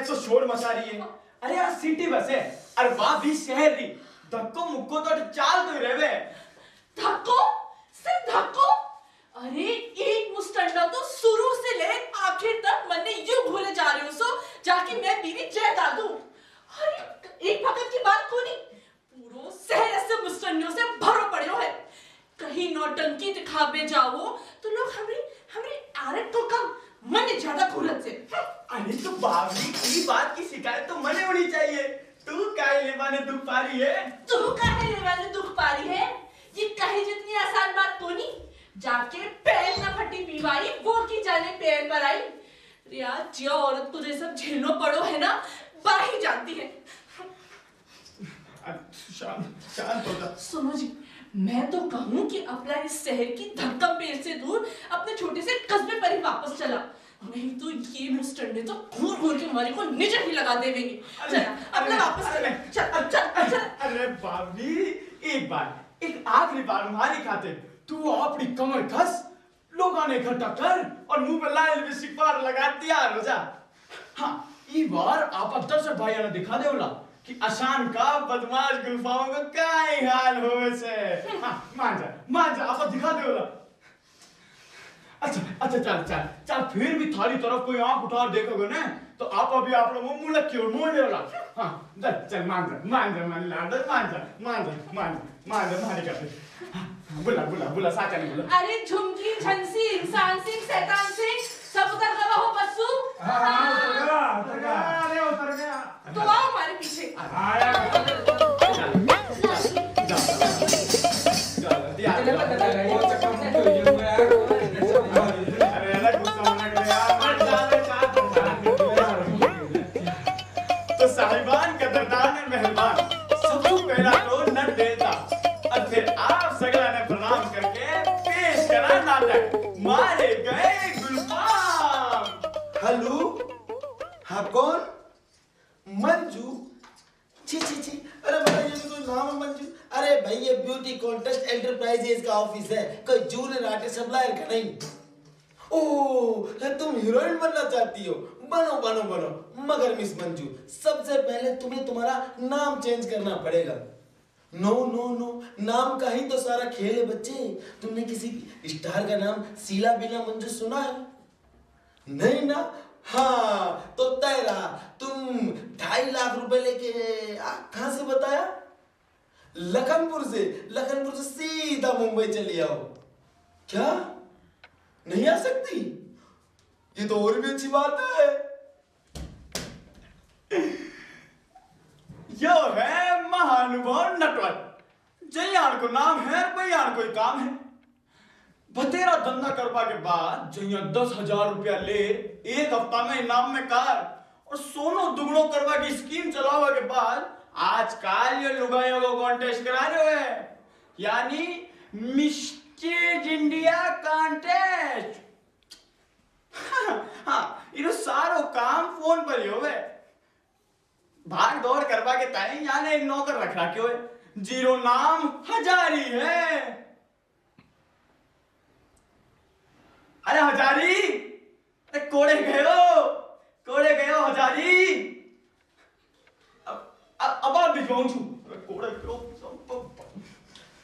तो शोर मचा रही है। अरे यार सिटी बस है, अरे वाह भी शहर री धक्को मुक्को तो चाल तो रेवे। धक्को? सिर्फ धक्को? अरे एक मुस्टंडा तो शुरू से ले आखिर तक मन्ने यूं घूरे जा रहे हो सो जाके मैं बीवी जायदाद हूं। अरे एक फकत की बात को नहीं, पूरो शहर ऐसे मुस्टंडों से भरो पड़े है। कहीं नौटंकी दिखावे जाओ तो लोग हमरी आरत को कम मने ज्यादा घूरत से। अरे तो बावली की बात की शिकायत तो मने होनी चाहिए। तू काहे लेवाने दुख पा रही है? तू काहे लेवाने दुख पा रही है? ये कहे जितनी आसान बात तो नहीं। जाके पैर न फटी बीवाई वो की जाने पैर पर आई। यार जो औरत को ये सब झेलना पड़ो है ना, बाही जानती है। शांत हो जा। सुनो जी, मैं तो कहूँ कि अपना इस शहर की धक्कम पेड़ से दूर अपने छोटे से कस्बे पर ही वापस चला, नहीं तो ये मुस्टंडे तो घूर घूर के हमारे को नीचे ही लगा देंगे। चल अपना वापस चल। अरे बाबी एक आखिरी बार हमारी खाते तू अपनी कमर कस, लोगों ने इकट्ठा कर और मुंह पे लाल लिपस्टिक पार लगा तैयार हो जा। हाँ ये बार आप अब्दुल से भाई ने दिखा दे बोला कि आसान का बदमाश गुल्फाओं का क्या ही हाल हो वैसे। हाँ मान जा आप दिखा दे बोला। अच्छा चल फिर भी थारी तरफ कोई आंख उठा देखोगे ना तो आप अभी आप लोग मुंह लग के और मुंह ले वाला। हाँ चल मान जा मारी करते। बुला साचा ने बोला। अरे झुमकी झंसी इंसान सिंह शैतान सिंह सब उतर गया हो बस्सू। अरे उतर गया तो आओ हमारे पीछे। तो साहिबान कदरदान और मेहरबान सबसे पहला तो नट देता और फिर आप सगला ने प्रणाम करके पेश करा नाटक मारे गए गुलफाम। हेलो हाँ कौन? मंजू? छी अरे भाई ये तो कोई नाम है मंजू? अरे भाई ये ब्यूटी कॉन्टेस्ट एंटरप्राइजेज का ऑफिस है, कोई जूनियर आर्टिस्ट सप्लायर का नहीं। ओह तुम हीरोइन बनना चाहती हो? बनो मगर मिस मंजू सबसे पहले तुम्हें तुम्हारा नाम चेंज करना पड़ेगा। नो नाम का ही तो सारा खेल है बच्चे। तुमने किसी स्टार का नाम शीला बीना मंजू सुना है? नहीं ना? हाँ तो तय रहा, तुम 2.5 लाख रुपए लेके कहां से बताया? लखनपुर से सीधा मुंबई चली आओ। क्या नहीं आ सकती? ये तो और भी अच्छी बात है। यो है महानुभाव नटवर, जयान को नाम है बयान कोई काम है। बतेरा धंधा करवा के बाद जया 10,000 रुपया ले एक हफ्ता में इनाम में कार और सोनो दुगनो करवा की स्कीम चलावा के बाद आजकल ये लुगाइयों को कॉन्टेस्ट करा रहे हैं, यानी मिस्टर इंडिया कॉन्टेस्ट। हाँ इनो सारो काम फोन पर ही होवे। भाग दौड़ करवा के ताई यानी एक नौकर रख रखे हुए, जीरो नाम हजारी है। अरे हजारी, अरे कोड़े गए हो हजारी। अब आप भिजवाऊं छू कोड़े गए।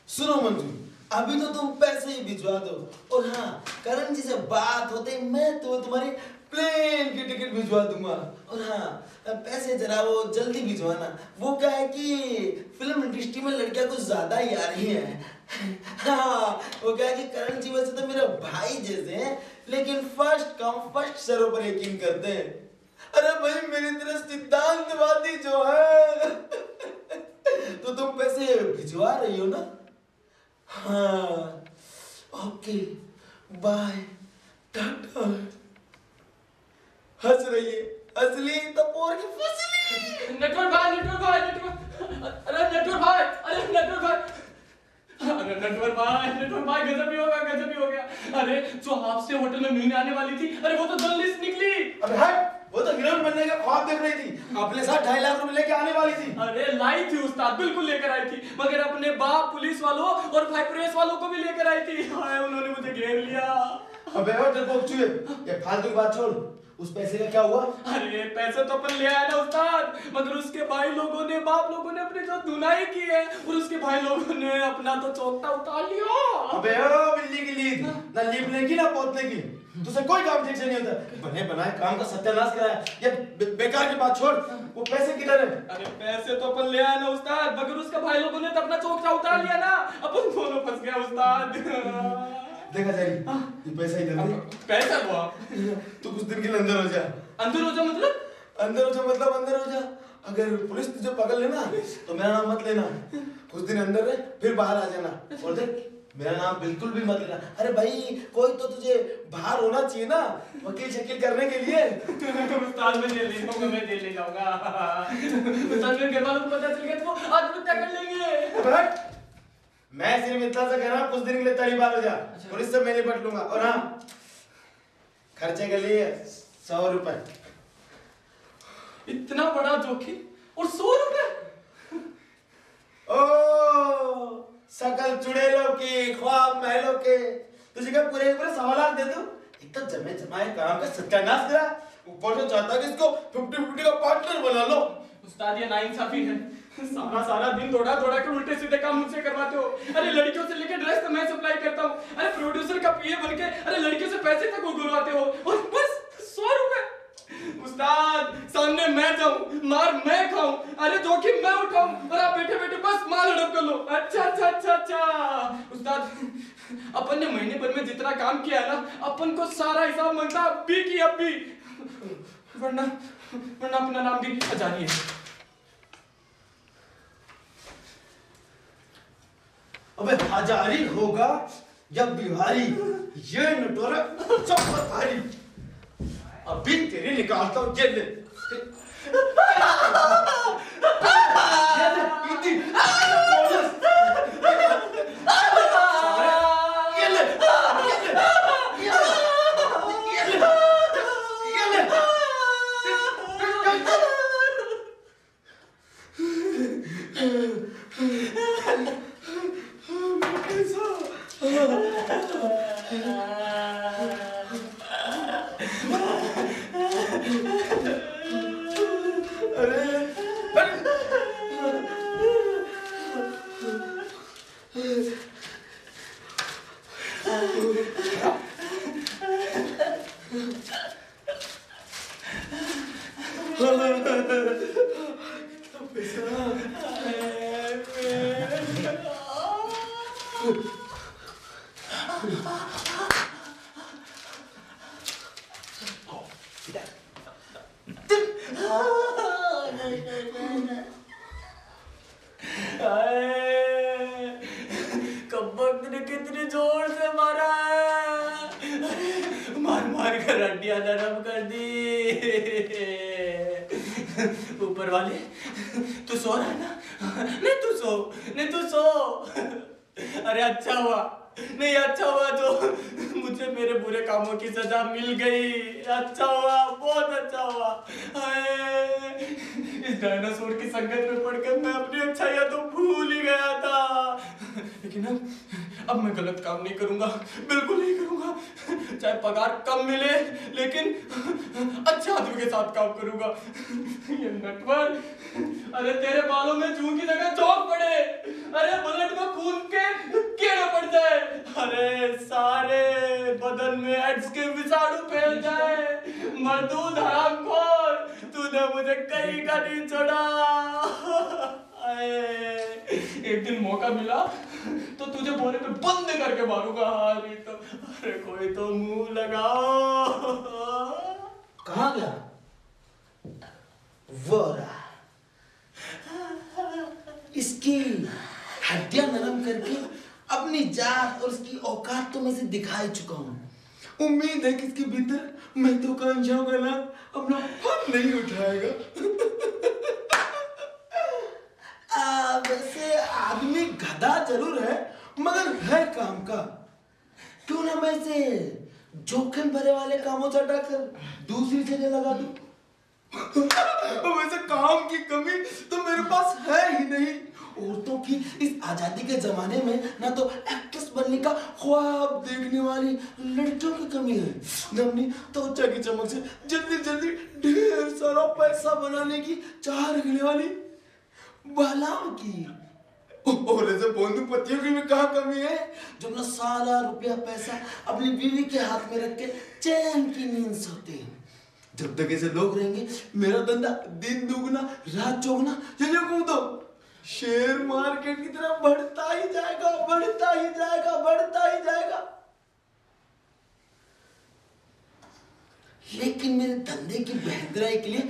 सुनो मंजू, अभी तो तुम पैसे ही भिजवा दो, और हाँ करण जी से बात होते मैं तो तुम्हारी प्लेन की टिकट भिजवा दूंगा। और हाँ पैसे जरा वो जल्दी भिजवाना, वो क्या है कि फिल्म इंडस्ट्री में लड़कियां कुछ ज्यादा ही आ रही हैं। हाँ वो क्या है कि करण जी वैसे तो मेरे भाई जैसे हैं, लेकिन फर्स्ट कम फर्स्ट सर्व पर यकीन करते हैं। अरे भाई मेरी तरह सिद्धांतवादी जो है तो भिजवा रही हो ना? हाँ, ओके, बाय, टाटा। हंस रही है, असली तो पोर की फसली। नटवर भाई, अरे नटवर भाई, अरे नटवर भाई गजब ही हो गया। अरे जो आपसे होटल में मिलने आने वाली थी, अरे वो तो जर्नलिस्ट निकली। अबे हट, वो तो हीरोइन बनने का ख्वाब देख रही थी, अपने साथ 2.5 लाख रुपए लेके आने वाली थी। अरे लाई थी उस्ताद, बिल्कुल लेकर आई थी, मगर अपने बाप पुलिस वालों और भाई प्रेस वालों को भी लेकर आई थी। हाय, उन्होंने मुझे घेर लिया। अबे और डरपोक चूहे, ये फालतू की बात छोड़, उस पैसे का क्या हुआ? अरे पैसे तो अपन ले आए ना उस्ताद, मगर उसके भाई लोगों ने, बाप लोगों ने अपनी जो धुनाई की है, और उसके भाई लोगों ने अपना तो चौथा उतार लिया। अबे ओ बिल्ली की लीद, ना लीपने की ना पोतने की, तुझसे कोई काम ठीक से नहीं होता। बने बनाए काम का सत्यानाश कराया। ये बेकार की बात छोड़, वो पैसे किधर है? अरे पैसे तो अपन ले आए ना उस्ताद, मगर उसका भाई लोगों ने तो अपना चौथा उतार लिया ना, अपन दोनों फंस गए उस्ताद। देखा जारी, ये पैसा इधर दे। पैसा हुआ? तू कुछ दिन के लिए अंदर हो जा। अंदर हो जा मतलब? अंदर हो जा मतलब अंदर हो जा। अगर पुलिस तुझे पकड़ लेना तो मेरा नाम मत लेना, कुछ दिन अंदर रह, फिर बाहर आ जाना। और देख, मेरा नाम बिल्कुल भी मत लेना। अरे भाई, कोई तो तुझे बाहर होना चाहिए ना, वकील शकील करने के लिए। उस्ताद मैं जेल नहीं जाऊंगा, मैं जेल नहीं जाऊंगा। उस्ताद मेरे घर वालों को पता चल गया तो आत्महत्या कर लेंगे। मैं सिर्फ इतना सा कह रहा हूं, कुछ दिन के लिए तेरी बात हो जा, पुलिस से मैं निपट लूंगा। और हाँ, खर्चे के लिए 100 रुपए। इतना बड़ा जोखिम और 100 रुपए? ओ सकल चुड़ैलों की, ख्वाब महलों के, तुझे क्या पूरे पूरे 100 लाख दे दूं? एक तो जमे जमाए काम का सत्यानाश करा, ऊपर से चाहता कि इसको 50-50 का पार्टनर बना लो। उस्ताद ये नाइंसाफी है, सारा दिन दौड़ा के उल्टे सीधे काम मुझसे करवाते हो। अरे लड़कियों से लेकर ड्रेस तो मैं सप्लाई करता हूँ, अरे प्रोड्यूसर का पीए बनके अरे लड़कियों से पैसे तक उगलवाते हो, और बस 100 रुपए। उस्ताद सामने मैं जाऊं, मार मैं खाऊं, अरे जोखिम मैं उठाऊं, और आप बैठे बैठे बस माल हड़प कर लो। अच्छा। अपन ने महीने भर में जितना काम किया ना, अपन को सारा हिसाब मांगता अभी की अभी, वरना अपना नाम भी जानिए। अबे हजारी होगा या बिहारी, ये नटोरा चौपर भारी। अभी तेरे निकालता हूँ, ये ले। कब्बक ने कितनी जोर से मारा है, मार कर हड्डियां नरम कर दी। ऊपर वाले तू सो रहा है ना? नहीं तू सो। अरे अच्छा हुआ जो मुझे मेरे बुरे कामों की सजा मिल गई। अच्छा हुआ, बहुत अच्छा हुआ। इस डायनासोर की संगत में पड़कर मैं अपनी अच्छाइयां तो भूल ही गया था। लेकिन अब मैं गलत काम नहीं करूंगा, बिल्कुल नहीं करूंगा। चाहे पगार कम मिले, लेकिन अच्छे आदमी के साथ काम करूंगा। ये नटवर, अरे तेरे बालों में जूं की जगह चौक पड़े, अरे ब्लड में खून के कीड़े पड़ जाए, अरे सारे बदन में एड्स के विषाणु फैल जाए। मर्दूद हरामखोर, तूने मुझे कहीं का नहीं छोड़ा। एक दिन मौका मिला तो तुझे बोले पे बंद करके मारूंगा। अरे कोई तो मुंह लगाओ। कहाँ गया वो रहा, इसकी हड्डियां नरम करके अपनी जात और उसकी औकात तो मैं से दिखा ही चुका हूँ। उम्मीद है कि इसके भीतर महत्वाकांक्षाओं का ना अपना फल नहीं उठाएगा। वैसे आदमी गधा जरूर है मगर है काम का। क्यों ना मैं इसे जोखिम भरे वाले कामों से हटाकर दूसरी जगह लगा दूं। वैसे काम की कमी तो मेरे पास है ही नहीं। औरतों की इस आजादी के जमाने में ना तो एक्ट्रेस बनने का ख्वाब देखने वाली लड़कियों की कमी है, न अपनी त्वचा की चमक से जल्दी जल्दी ढेर सारा पैसा बनाने की चाह रखने वाली बालाओं की। और ऐसे बोंदू पतियों की भी कहाँ कमी है जो अपना सारा रुपया पैसा अपनी बीवी के हाथ में रख के चैन की नींद सोते हैं। जब तक ऐसे लोग रहेंगे मेरा धंधा दिन दुगना रात चौगुना तो शेयर मार्केट की तरह बढ़ता ही जाएगा, बढ़ता ही जाएगा, बढ़ता ही जाएगा। लेकिन मेरे धंधे की बेहतराई के लिए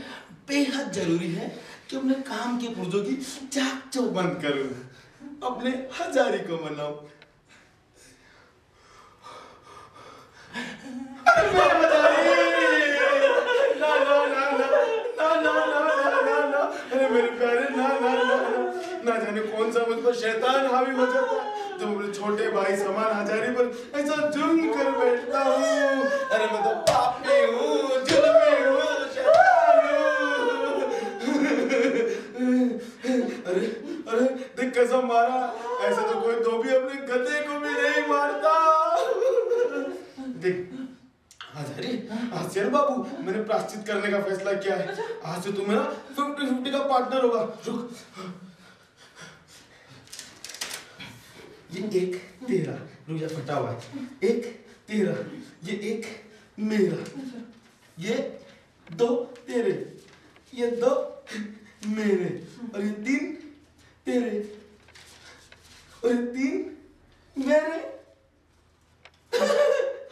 बेहद जरूरी है कि अपने काम के पुर्जों की चाक चौबंद बंद करूं, अपने हजारी को मनाऊं। अरे मेरे प्यारे ना जाने कौन सा मुझ पर शैतान हावी हो जाता है तो मेरे छोटे भाई समान हजारी पर ऐसा जुल्म कर बैठता हूँ। अरे मैं तो पापी हूँ, जुल्मी हूँ, शैतान हूँ। अरे देख कैसा मारा, ऐसा तो कोई धोबी अपने गधे को भी नहीं मारता। देख हजारी, चल बाबू, मैंने प्रायश्चित करने का फैसला किया है। आज से तू मेरा 50-50 का पार्टनर होगा। रुक, ये एक तेरा, रुक जा फटा हुआ है, एक तेरा, ये एक मेरा, ये दो तेरे, ये दो मेरे, और ये तीन तेरे, और ये तीन मेरे।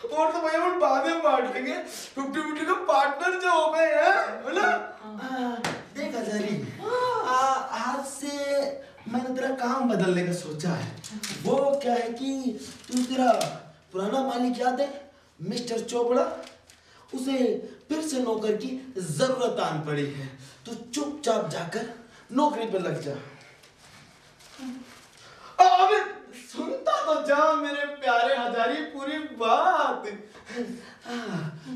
और तो भैया हम बाद में बांट लेंगे। 50-50 का पार्टनर जो हो गए हैं, है ना? देख हजारी, आज से मैंने तेरा काम बदलने का सोचा है। वो क्या है कि तू तेरा पुराना मालिक याद है मिस्टर चोपड़ा, उसे फिर से नौकर की जरूरत आन पड़ी है। तू चुपचाप जाकर नौकरी पर लग जा। अबे सुनता तो जा मेरे प्यारे हजारी पूरी बात।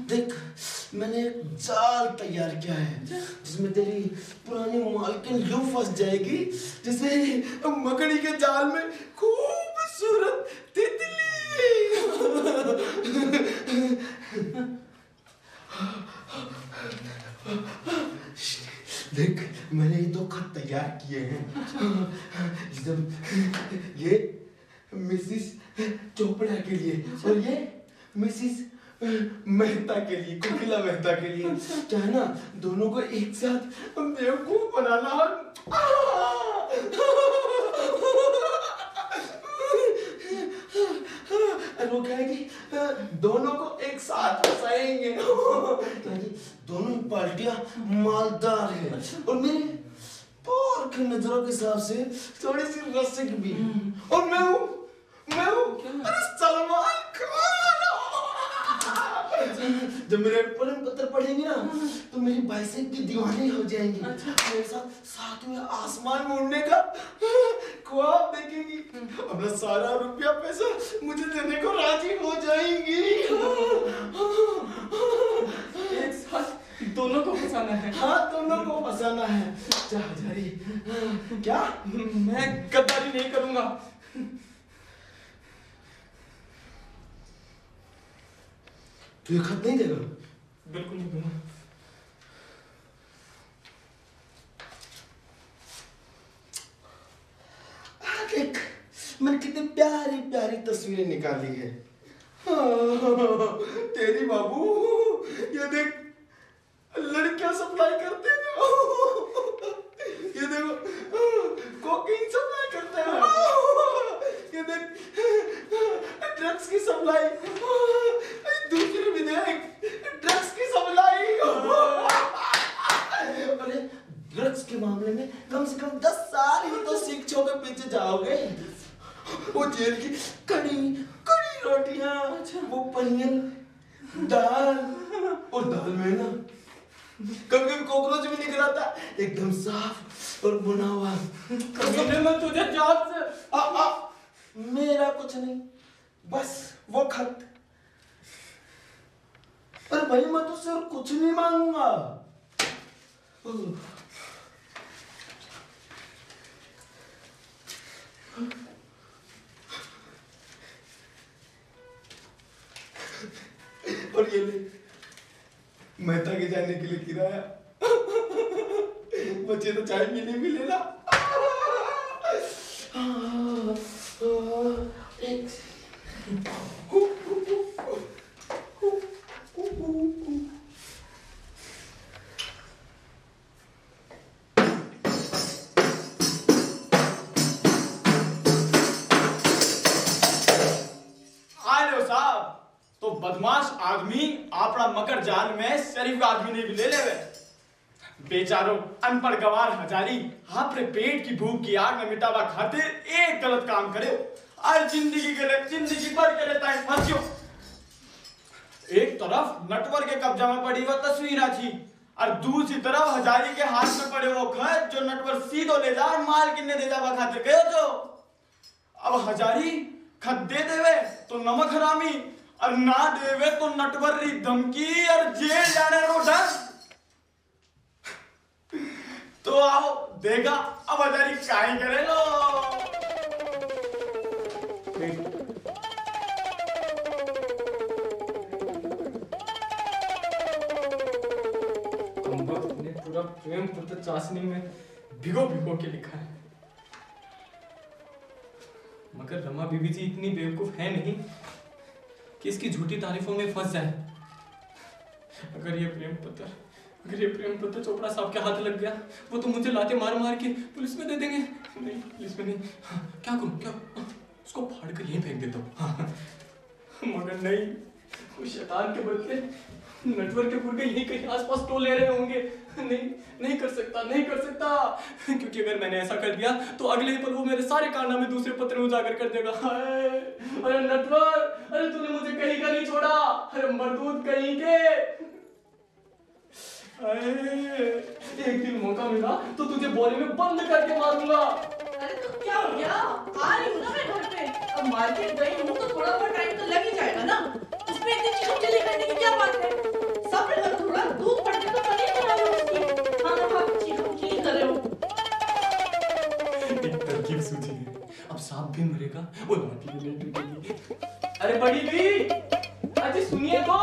देख मैंने एक जाल तैयार किया है जिसमें तेरी पुरानी मालकिन यूं फंस जाएगी जैसे मकड़ी के जाल में खूबसूरत तितली। देख मैंने ये 2 खत तैयार किए हैं। जब ये मिसिस चोपड़ा के लिए और ये मिसिस मेहता के लिए, कोकिला मेहता के लिए। क्या है ना, दोनों को एक साथ बेवकूफ बनाना। वो क्या है कि दोनों को एक साथ फंसाएंगे। दोनों ही पार्टियां मालदार हैं और मेरे और की नजरों के हिसाब से थोड़ी सी रसिक भी। और मैं हूँ अरे सलमान खान। जब मेरे प्रेम पत्र पढ़ेंगे ना तो मेरी बाइसेप की दीवानी हो जाएंगी। मेरे साथ साथ में आसमान में उड़ने का ख्वाब देखेंगी। अपना सारा रुपया पैसा मुझे देने को राजी हो जाएंगी। एक साथ दोनों को फंसाना है। हाँ दोनों को फंसाना है। जा हजारी, क्या मैं गद्दारी नहीं करूंगा। तू ये खत नहीं देगा? बिल्कुल नहीं दूंगा। देख मैंने कितनी प्यारी प्यारी तस्वीरें निकाली है। तेरी बाबू, ये देख लड़कियां सप्लाई करते हैं। ये देखो कोकीन सप्लाई करते हैं। ये देख ड्रग्स की सप्लाई। दूसरी भी देख ड्रग्स की सप्लाई। अरे ड्रग्स के मामले में कम से कम 10 साल ही तो शिक्षकों के पीछे जाओगे। वो जेल की कड़ी कड़ी रोटियां, वो पनीर, दाल, और दाल में ना कभी कभी कॉकरोच भी निकल आता, एकदम साफ और बुना हुआ। कमीने में तुझे जान से मेरा कुछ नहीं, बस वो खत। अरे भाई मैं तुझसे और कुछ नहीं मांगूंगा। और ये ले मेहता के जाने के लिए किराया। बच्चे तो चाय पीने भी लेना। तो बदमाश आदमी आपड़ा मकर जाल में शरीफ आदमी ने भी ले लेवे। बेचारो अनपढ़ गवार हजारी आपरे पेट की भूख की आग में मिटावा खातिर एक गलत काम करे और जिंदगी के लिए जिंदगी भर के लिए ताई फंसियो। एक तरफ नटवर के कब्जा में पड़ी वो तस्वीर थी और दूसरी तरफ हजारी के हाथ में पड़े वो खत जो नटवर सीधो ले जा माल किन्ने दे जावा खातिर गयो जो। अब हजारी खत दे देवे तो नमक हरामी और ना देवे तो नटवर री धमकी और जेल जाने रो डर। तो आओ देगा अब हजारी काहे करे लो। ने पूरा प्रेम पत्र चाशनी में भिगो भिगो के लिखा है, मगर रमा बीबी जी इतनी बेवकूफ है नहीं कि इसकी झूठी तारीफों में फंस जाए। अगर ये प्रेम पत्र चोपड़ा साहब के हाथ लग गया वो तो मुझे लाते मार मार के पुलिस में दे देंगे। नहीं पुलिस में नहीं, हाँ, क्या करूं क्या, उसको फाड़ कर यहीं फेंक देता हूँ। हाँ, मगर नहीं, उस शैतान के बदले नटवर के पुरगे यहीं कहीं आसपास टोल ले रहे होंगे। नहीं कर सकता क्योंकि अगर मैंने ऐसा कर दिया तो अगले ही पल वो मेरे सारे कारनामे दूसरे पत्र में उजागर कर देगा। अरे नटवर, अरे तूने मुझे कहीं का नहीं छोड़ा, अरे मरदूद कहीं के। एक दिन मौका मिला तो तुझे बोरी में बंद करके मारूंगा। अरे तो क्या हो गया, आ रही हूँ ना मैं घर पे। अब मार्केट गई हूँ तो थोड़ा बहुत टाइम तो लग ही जाएगा ना, उसमें इतनी चिल्ली करने की क्या बात है। सब्र करो थोड़ा, दूध पड़ के तो पनीर बना लो उसकी। हाँ आप चिल्ली कर रहे हो। एक तरकीब सूझी है, अब सांप भी मरेगा वो लाठी भी नहीं टूटेगी। अरे बड़ी भी, अजी सुनिए तो।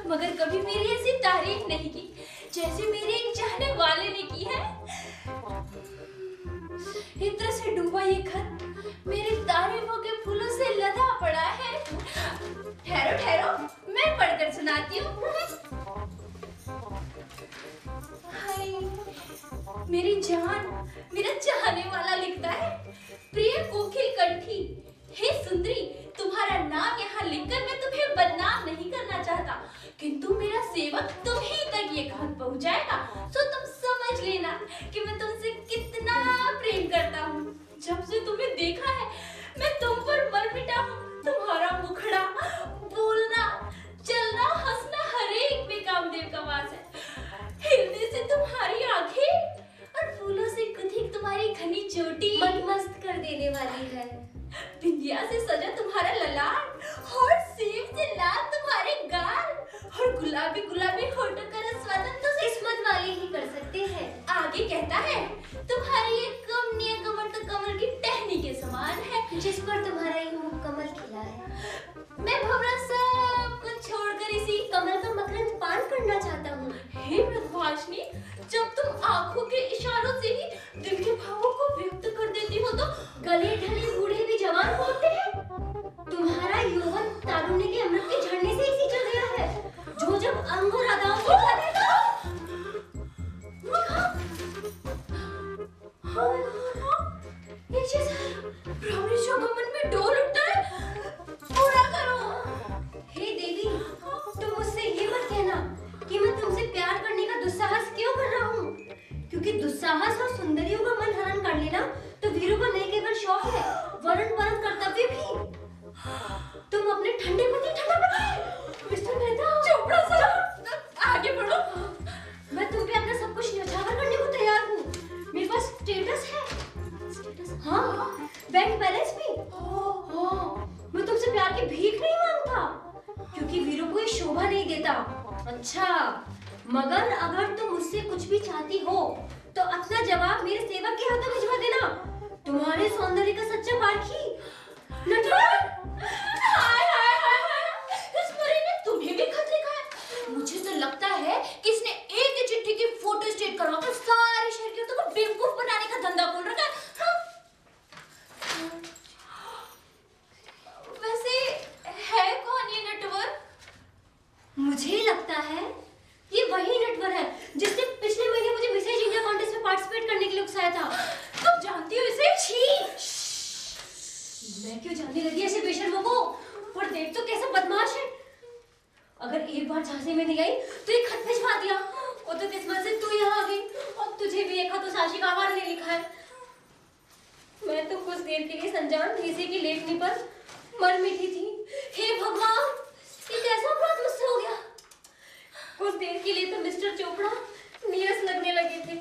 मगर कभी मेरी ऐसी तारीफ नहीं की जैसे मेरे एक चाहने वाले ने की है। इत्र से डूबा ये खत मेरी तारीफों के फूलों से लदा पड़ा है। ठहरो ठहरो, मैं पढ़कर सुनाती हूँ। हाय मेरी जान, मेरा चाहने वाला लिखता है, प्रिय कोकिल कंठी, हे सुंदरी, तुम्हारा नाम यहाँ लिखकर मैं तुम्हें बदनाम नहीं करना चाहता, किंतु मेरा सेवक तुम्हीं तक ये खत पहुंचाएगा, तो तुम समझ लेना कि मैं तुमसे कितना प्रेम करता हूँ। जब से तुम्हें देखा है मैं तुम पर मर मिटा हूँ। तुम्हारा मुखड़ा, बोलना, चलना, हंसना हर एक में कामदेव का वास है। हिलने से तुम्हारी आंखें और फूलों से कुधिक तुम्हारी घनी चोटी मस्त कर देने वाली वाली है। बिंदिया से सजा तुम्हारा ललाट और सेब से लाल तुम्हारे गाल और गुलाबी गुलाबी होठों का रसवादन तो किस्मत वाले ही कर सकते हैं। आगे कहता है तुम्हारी ये कमनीय कमर तो कमर की टहनी के समान है, जिस पर तुम्हारा ये मुकम्मल खिला है। मैं भंवरा सब कुछ छोड़कर इसी कमल का मकरंद पान करना चाहता हूँ। हे मृदुभाषिनी, जब तुम आंखों के इशारों से ही दिल के भावों को व्यक्त कर देती हो तो गले ढले बूढ़े भी जवान होते हैं। तुम्हारा यौवन तारुण्य के अमृत के झरने से ही सिंचा गया है, जो जब अंग और अदाओं से भर देगा। ब्राह्मणी शोगमन में डोल उठता है, पूरा करो। हे देवी, तुम मुझसे ये मत कहना कि मैं तुमसे प्यार करने का दुस्साहस क्यों कर रहा हूँ, क्योंकि दुस्साहस और सुंदरियों का मन हरण कर लेना तो वीरों का नहीं केवल शौक है, वरण परम कर्तव्य भी। तुम अपने ठंडे पति मिस्टर मेहता, चोपड़ा साहब, आगे बढ़ो। मैं तुम पे अपना सब कुछ न्यौछावर करने को तैयार हूँ। मेरे पास स्टेटस है, हाँ, बैंक बैलेंस भी। मैं तुमसे प्यार की भीख नहीं मांगता, क्योंकि वीरों को ये शोभा नहीं देता। अच्छा, मगर अगर तुम मुझसे कुछ भी चाहती हो तो अपना जवाब मेरे सेवक के हाथों भिजवा देना। तुम्हारे सौंदर्य का सच्चा पारखी नटवर। हाय हाय हाय हाय, इस परी ने तुम्हें भी खत लिखा है। मुझे तो लगता है कि इसने एक ही चिट्ठी की फोटो स्टेट करवाकर सारे शहर के को बेवकूफ बनाने का धंधा खोल रखा है। वैसे है कौन ये नटवर? मुझे लगता है ये वही नटवर है जिसने पिछले महीने मुझे मिसेज इंडिया कॉन्टेस्ट में पार्टिसिपेट करने के लिए उकसाया था। तुम जानती हो इसे? मैं क्यों जानने लगी ऐसे बेशर्मों को? पर देख तो कैसा बदमाश है। अगर एक बार झांसी में नहीं आई तो एक खत भिजवा दिया। वो तो किस्मत से तू यहाँ आ गई और तुझे भी एक खत तो साशी का आवार ने लिखा है। मैं तो कुछ देर के लिए संजान किसी की लेखनी पर मर मिटी थी। हे भगवान, ये कैसा अपराध मुझसे हो गया? कुछ देर के लिए तो मिस्टर चोपड़ा नीरस लगने लगे थे।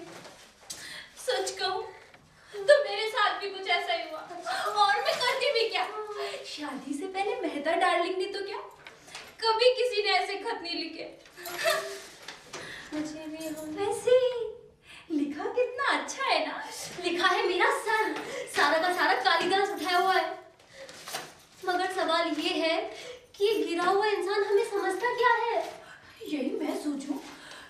सच कहूं तो मेरे साथ भी कुछ ऐसा ही हुआ, और मैं करती भी क्या। शादी से पहले मेहता डार्लिंग ने तो क्या कभी किसी ने ऐसे खत नहीं लिखे। मुझे भी वैसे लिखा कितना अच्छा है ना। लिखा है मेरा सर, सारा का सारा कालिदास उठाया हुआ है। मगर सवाल ये है कि ये गिरा हुआ इंसान हमें समझता क्या है? यही मैं सोचूं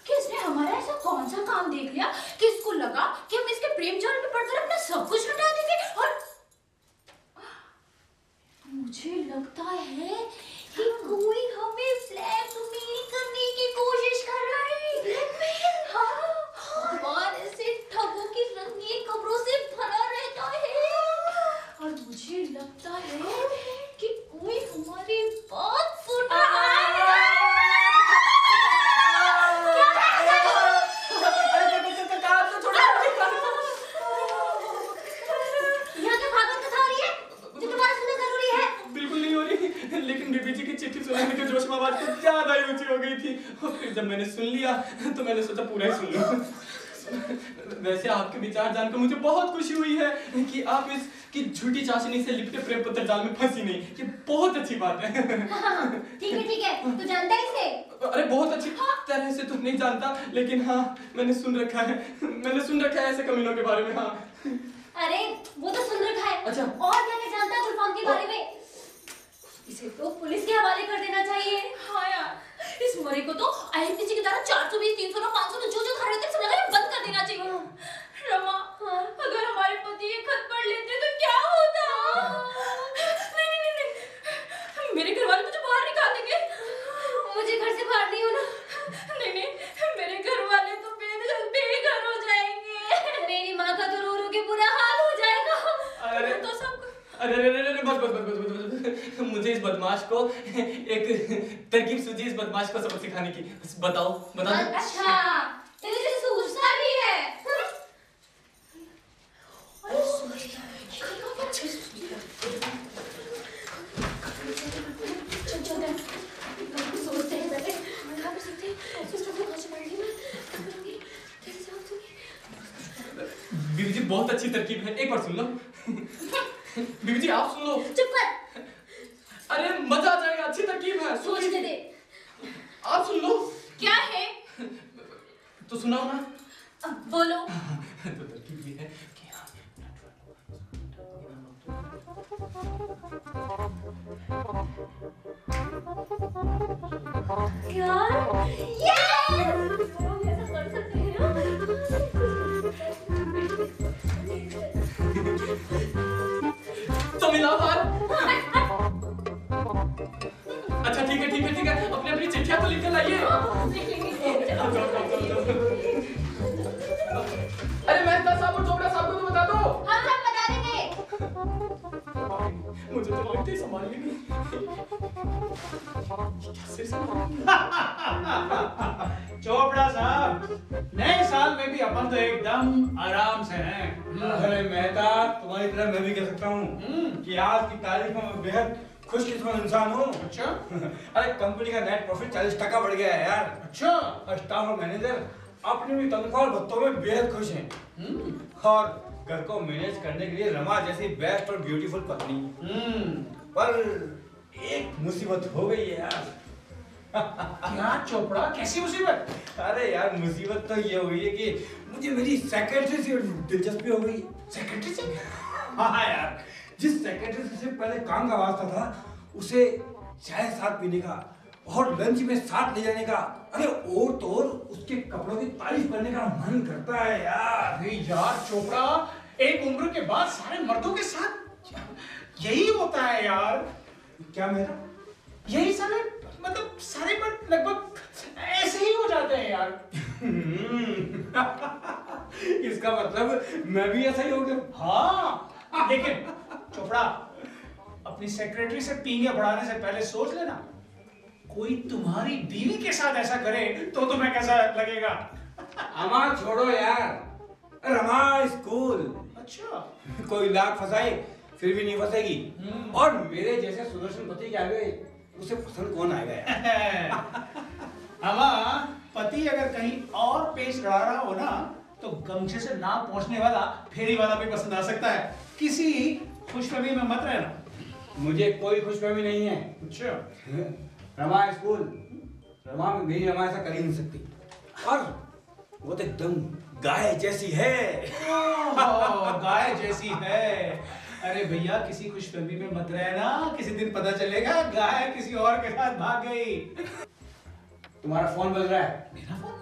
कि इसने हमारा ऐसा कौन सा काम देख लिया कि इसको लगा कि हम इसके प्रेम जाल में पड़कर अपना सब कुछ लुटा देंगे। और मुझे लगता है कि कोई हमें ब्लैकमेल करने की कोशिश कर रहा है। ब्लैकमेल? हाँ, हमारे से ठगों की रंगीन खबरों से भरा रहता है। और मुझे लगता है कि कोई हमारी बात सुन रहा है। यहाँ क्या भागवत कथा हो रही है जो तुम्हारा सुनना जरूरी है? बिल्कुल नहीं हो रही, लेकिन बीबी जी की चिट्ठी सुनाने के जोश में आवाज कुछ ज्यादा ही ऊंची हो गई थी। और फिर जब मैंने सुन लिया तो मैंने सोचा पूरा ही सुन लो। वैसे आपके विचार जानकर मुझे बहुत खुशी हुई है कि आप इसकी झूठी चाशनी से लिपटे प्रेम पत्र जाल में फंसी नहीं। ये बहुत अच्छी बात है। ठीक है, तू जानता है इसे? अरे बहुत अच्छी तरह से तो नहीं जानता, लेकिन हाँ मैंने सुन रखा है ऐसे कमीनों के बारे में। हाँ अरे वो तो सुन रखा है। अच्छा। और क्या जानता है गुलफाम के बारे में? इसे तो पुलिस के हवाले कर देना चाहिए। हाँ यार, इस मरे को तो आईपीसी की धारा 420, 300, 500 तो जो धारा थे सब लगाए बंद कर देना चाहिए। रमा, अगर हमारे पति ये खत पढ़ लेते तो क्या होता? नहीं, मेरे घर वाले मुझे बाहर निकाल देंगे। मुझे घर से बाहर नहीं होना। नहीं, मेरे घर वाले तो बेघर हो जाएंगे। मेरी माँ का तो रो रो के बुरा हाल हो जाएगा। अरे तो सब अरे बस मुझे इस बदमाश को एक तरकीब सूझी, इस बदमाश को सबक सिखाने की। बस बताओ। अच्छा, तेरे जैसे सूझता भी है। अरे सोचते हैं पहले क्या कर सकते हैं। सिस्टम को खांसी मार ली मैं, क्या करूंगी, कैसे जवाब दूंगी? बीबी जी बहुत अच्छी तरकीब है, एक बार सुन लो। बीबी जी आप सुन लो। चुप कर। अरे मजा आ जाएगा, अच्छी तरकीब है, सुन सोचने लीजिए। दे। आप सुन लो। क्या है? तो सुनाओ ना। बोलो। तो तरकीब ये है कि यार यस हम ऐसा कर सकते हैं तो मिला बात। अच्छा ठीक है, ठीक है, ठीक है, अपनी अपनी चिट्ठियां तो लिख कर लाइए। अरे मेहता साहब और चोपड़ा साहब को तो बता दो। हम सब बता देंगे। मुझे तो लगता है संभाल लेंगे। कैसे संभालेंगे? चोपड़ा साहब, नए साल में भी अपन तो एकदम आराम से हैं। अरे मेहता, तुम्हारी तरह मैं भी कह सकता हूँ कि आज की तारीख में मैं बेहद खुशकिस्मत इंसान हूँ। अच्छा अरे कंपनी का नेट प्रॉफिट 40% बढ़ गया है यार। अच्छा। और स्टाफ और मैनेजर अपनी भी तनख्वाह और भत्तों में बेहद खुश हैं। और घर को मैनेज करने के लिए रमा जैसी बेस्ट और ब्यूटीफुल पत्नी। पर एक मुसीबत हो गई है यार। क्या चोपड़ा, कैसी मुसीबत? अरे यार मुसीबत तो ये हुई है कि मुझे मेरी सेक्रेटरी से दिलचस्पी हो गई। सेक्रेटरी से? हाँ यार, जिस सेक्रेटरी से पहले काम का वास्ता था उसे चाय साथ पीने का और लंच में साथ ले जाने का, अरे और तो और उसके कपड़ों की तारीफ करने का मन करता है यार। अरे यार चोपड़ा, एक उम्र के बाद सारे मर्दों के साथ यही होता है यार। क्या मेरा? यही सारे मतलब सारे मर्द लगभग ऐसे ही हो जाते हैं यार। इसका मतलब मैं भी ऐसा ही हो गया। हाँ, लेकिन चोपड़ा, अपनी सेक्रेटरी से पींगे बढ़ाने से पहले सोच लेना, कोई तुम्हारी बीवी के साथ ऐसा करे तो तुम्हें कैसा लगेगा? अमा छोड़ो यार, रमा स्कूल। अच्छा। कोई लाख फंसाए फिर भी नहीं फंसेगी। और मेरे जैसे सुदर्शन पति के आगे उसे पसंद कौन आएगा यार। अमा, पति अगर कहीं और पेच लड़ा रहा हो ना, तो गमछे से ना पहुंचने वाला फेरी वाला भी पसंद आ सकता है। किसी खुशफहमी में मत रहना। मुझे कोई खुशफहमी नहीं है। अच्छा। रमा स्कूल, रमा में मेरी रमा ऐसा कर ही नहीं सकती। और वो तो एकदम गाय जैसी है। गाय जैसी है। अरे भैया, किसी खुशफहमी में मत रहना, किसी दिन पता चलेगा गाय किसी और के साथ भाग गई। तुम्हारा फोन बज रहा है। मेरा फोन?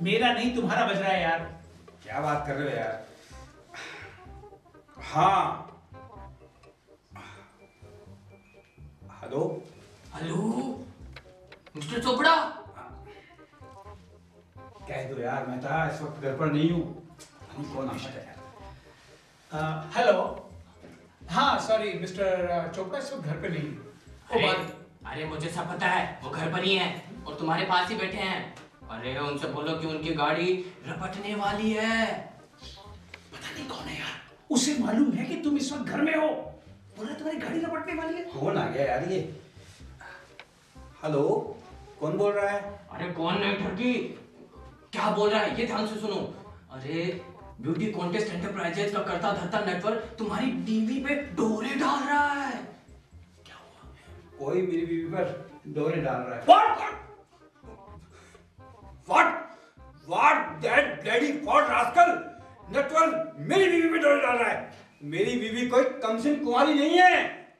मेरा नहीं, तुम्हारा बज रहा है यार। क्या बात कर रहे हो यार? हाँ, हेलो हेलो मिस्टर चोपड़ा। कह दो यार, मैं था इस वक्त घर पर नहीं हूँ। कौन आ सकता है? हेलो। हाँ सॉरी मिस्टर चोपड़ा, इस वक्त घर पे नहीं। अरे मुझे सब पता है, वो घर पर ही हैं और तुम्हारे पास ही बैठे हैं। अरे उनसे बोलो कि उनकी गाड़ी रपटने वाली है। पता नहीं कौन है यार, उसे मालूम है कि तुम इस वक्त घर में हो, बोला तुम्हारी गाड़ी लपटने वाली है। कौन आ गया यार ये? हेलो, कौन बोल रहा है? अरे कौन नहीं ठगी, क्या बोल रहा है ये ध्यान से सुनो। अरे ब्यूटी कॉन्टेस्ट एंटरप्राइजेज का करता धरता नेटवर्क तुम्हारी बीवी पे डोरे डाल रहा है। क्या हुआ? कोई मेरी बीवी पर डोरे डाल रहा है। What that bloody fat rascal! Network मेरी बीवी पे डोरे डाल रहा है। मेरी बीवी कोई कमसिन कुंवारी नहीं है।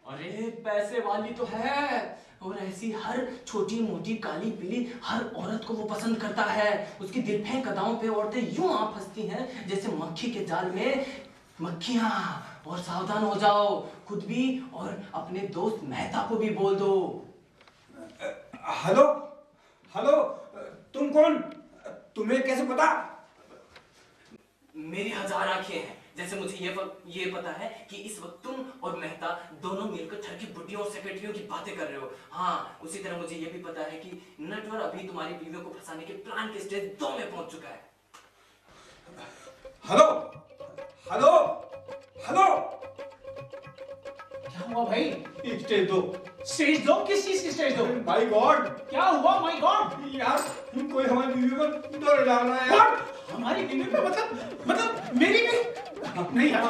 अरे पैसे वाली तो है, और ऐसी हर छोटी मोटी काली पीली हर औरत को वो पसंद करता है। उसकी दिल फेंक अदाओं पे औरतें यूं आ फंसती हैं जैसे मक्खी के जाल में मक्खियां। और सावधान हो जाओ, खुद भी और अपने दोस्त मेहता को भी बोल दो। हेलो हेलो, तुम कौन? तुम्हें कैसे पता? मेरी 1000 आंखें हैं। जैसे मुझे ये पता है कि इस वक्त तुम और मेहता दोनों मिलकर ठगी बुड्ढियों और सेक्रेटरियों की बातें कर रहे हो। हाँ, उसी तरह मुझे ये भी पता है कि नटवर अभी तुम्हारी बीवियों को फंसाने के प्लान के स्टेज 2 में पहुंच चुका है। हेलो हेलो हेलो, क्या हुआ भाई? स्टेज 2। स्टेज 2? किस चीज की स्टेज 2? माय गॉड, क्या हुआ? माय गॉड यार कोई हमारी बीवी पर डोरे डाल रहा है। What? हमारी बीवी पे मतलब मेरी भी? नहीं यार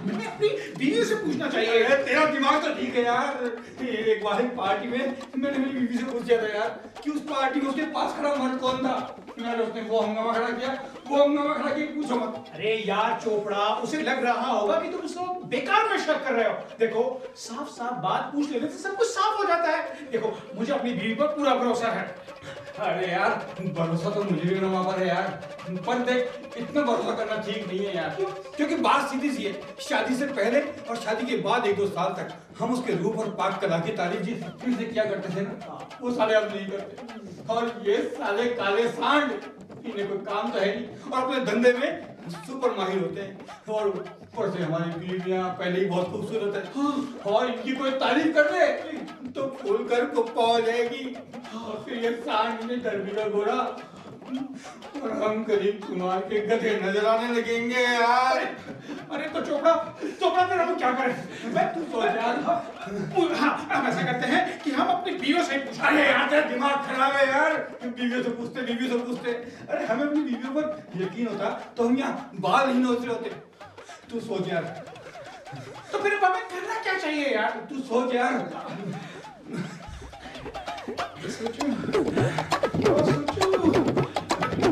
मैंने अपनी बीवी से पूछना चाहिए। तेरा दिमाग तो ठीक है यार। एक बार एक पार्टी में मैंने मेरी बीवी से पूछा था यार कि उस पार्टी में उसके पास खड़ा मर्द कौन था। मैंने उसने वो हंगामा खड़ा किया कि पूछो मत। अरे यार चोपड़ा, उसे लग रहा होगा कि तुम उसको बेकार में शक कर रहे हो। देखो साफ साफ बात पूछ लेने से सब कुछ साफ हो जाता है। देखो मुझे अपनी बीवी पर पूरा भरोसा है। अरे यार भरोसा तो मुझे भी मेरा पर है यार, पर देख इतना भरोसा करना ठीक नहीं है यार। क्योंकि बात सीधी सी है, शादी से पहले और शादी के बाद 1-2 साल तक हम उसके रूप और पाक कला की तारीफ जी फिर से क्या करते थे ना, वो साले अब नहीं करते। और ये साले काले सांड, इन्हें कोई काम तो है नहीं और अपने धंधे में सुपर माहिर होते हैं। और ऊपर से हमारी बीवियां पहले ही बहुत खूबसूरत है और इनकी कोई तारीफ कर दे तो फूल कर कुप्पा हो जाएगी। और फिर ये सांड ने गर्मी का गोरा और हम करीब कुमार के गधे नजर आने लगेंगे यार। अरे तो चोपड़ा फिर हम क्या करें? मैं तू सोच यार। हाँ हम ऐसा करते हैं कि हम अपनी बीवियों से पूछते हैं। अरे यार तेरा दिमाग खराब है यार, बीवियों से पूछते। अरे हमें अपनी बीवियों पर यकीन होता तो हम यहाँ बाल ही नोच रहे होते। तू सोच यार। तो फिर अब हमें करना क्या चाहिए यार? तू सोच यार।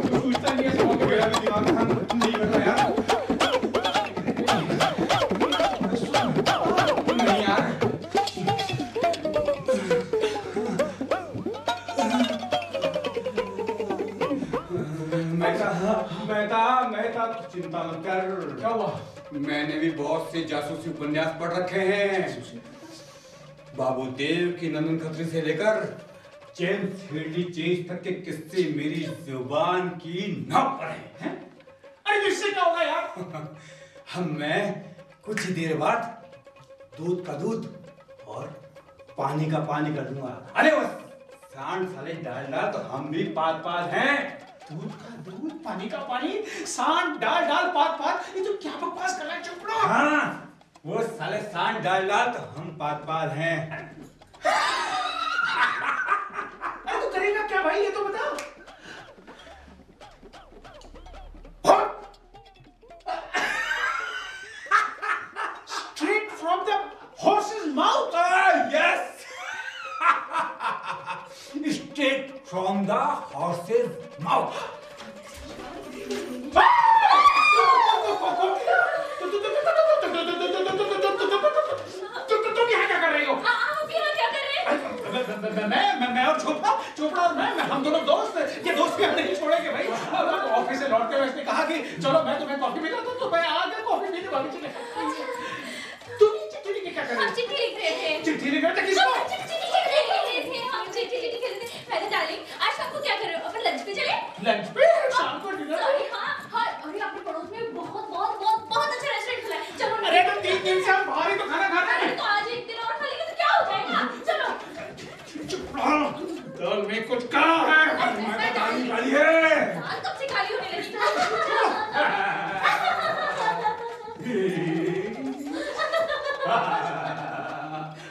सोचता नहीं है, समझ में मेरा भी दिमाग काम नहीं कर रहा यार। नहीं यार। मैं चिंता मत कर। क्या हुआ? मैंने भी बहुत से जासूसी उपन्यास पढ़ रखे हैं। बाबू देव की नंदन खत्री से लेकर जेम्स हेडली चेज तक के किस्से मेरी जुबान की नाप पर हैं। अरे इससे क्या होगा यार? मैं कुछ ही देर बाद दूध का दूध और पानी का पानी कर दूंगा। अरे वो सांड साले डाल तो हम भी पात हैं। दूध का दूध, पानी का पानी, सांड डाल पात। ये तो क्या बकवास कर रहा है चोपड़ा? हाँ, वो साले सांड डाल तो हम पात हैं। अरे तो करेगा क्या भाई, ये तो बता। Straight from the horse's mouth. Yes. Straight from the horse's mouth. तुम यहाँ क्या कर रही हो? आप यहाँ क्या कर रहे हैं? मैं और चोपड़ा और मैं हम दोनों दोस्त हैं। ये दोस्त भी हम नहीं छोड़ेंगे भाई। ऑफिस से लौटते हुए इसने कहा कि चलो मैं तुम्हें कॉफी पिलाता हूँ, तो मैं आ गया कॉफी पीने वाली। तुम ये चिट्ठी लिख के क्या कर रही हो? हम चिट्ठी लिख रहे थे। चिट्ठी लिख रहे थे किसको? चिट्ठी लिख रहे थे हम, चिट्ठी लिख रहे थे। पहले डार्लिंग, आज शाम को क्या कर रहे हो? अपन लंच पे चले? लंच पे? शाम को डिनर? सॉरी, हाँ। अरे अपने पड़ोस में बहुत अच्छा रेस्टोरेंट खुला है। चलो। अरे तो 3 दिन से हम बाहर ही तो खाना खा रहे हैं। तो आज एक दिन और खा लेंगे तो क्या हो जाएगा? चलो। दाल में कुछ कहा है? दाल निकाली है। दाल कब से खाली होने लगी?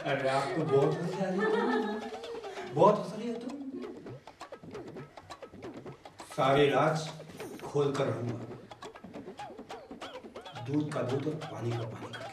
अरे आपको बहुत हंसी आ रही है, बहुत हंस रही है तुम। सारे राज खोल कर रहूंगा, दूध का दूध और पानी का पानी करके।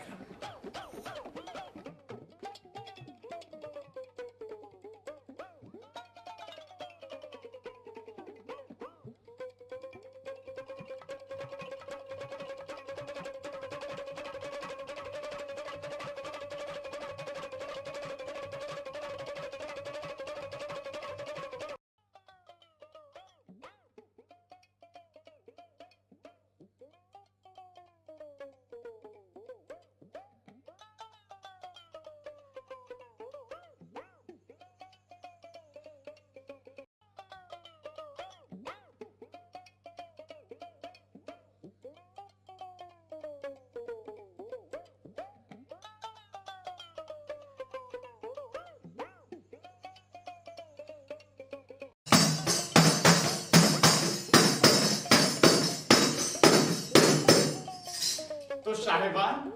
तो साहिबान,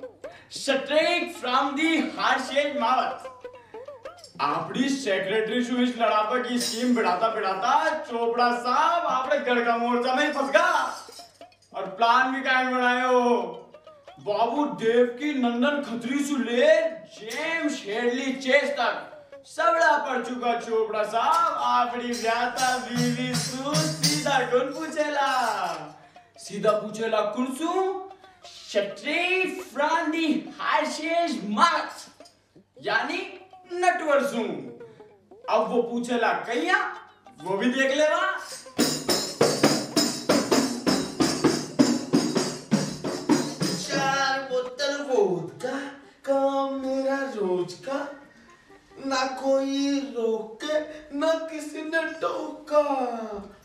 straight from the Hershey's mouth, आपड़ी सेक्रेटरी से इस लड़ापा की स्कीम बिड़ाता चोपड़ा साहब आपने गढ़ मोर्चा में ही फंस गया और प्लान भी कायम बनाए हो। बाबू देव की नंदन खत्री से ले जेम्स शेरली चेस तक सबड़ा पड़ चुका चोपड़ा साहब। आपड़ी व्याता बीवी सु सीधा पूछेला कुनसु शट्री फ्रांडी हार्शेज मार्क्स यानी नटवरसू। अब वो पूछेला कैया वो भी देख लेवा। चार बोतल वोदका का मेरा रोज का, ना कोई रोके ना किसी ने टोका,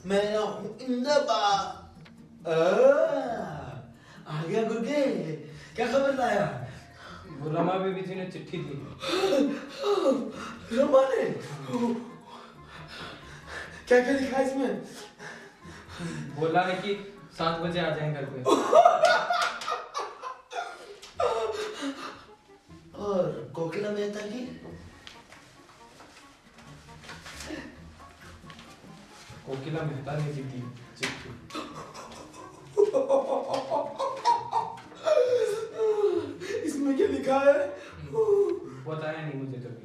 मैं हूँ इंदबा। आ गया गुर्गे, क्या खबर लाया? वो रमा बेबी जी ने चिट्ठी दी। रमा ने क्या क्या लिखा इसमें? बोला है कि 7 बजे आ जाएं घर पे। और कोकिला मेहता की? कोकिला मेहता ने दी चिट्ठी। इसमें क्या लिखा है? बताया नहीं मुझे कभी।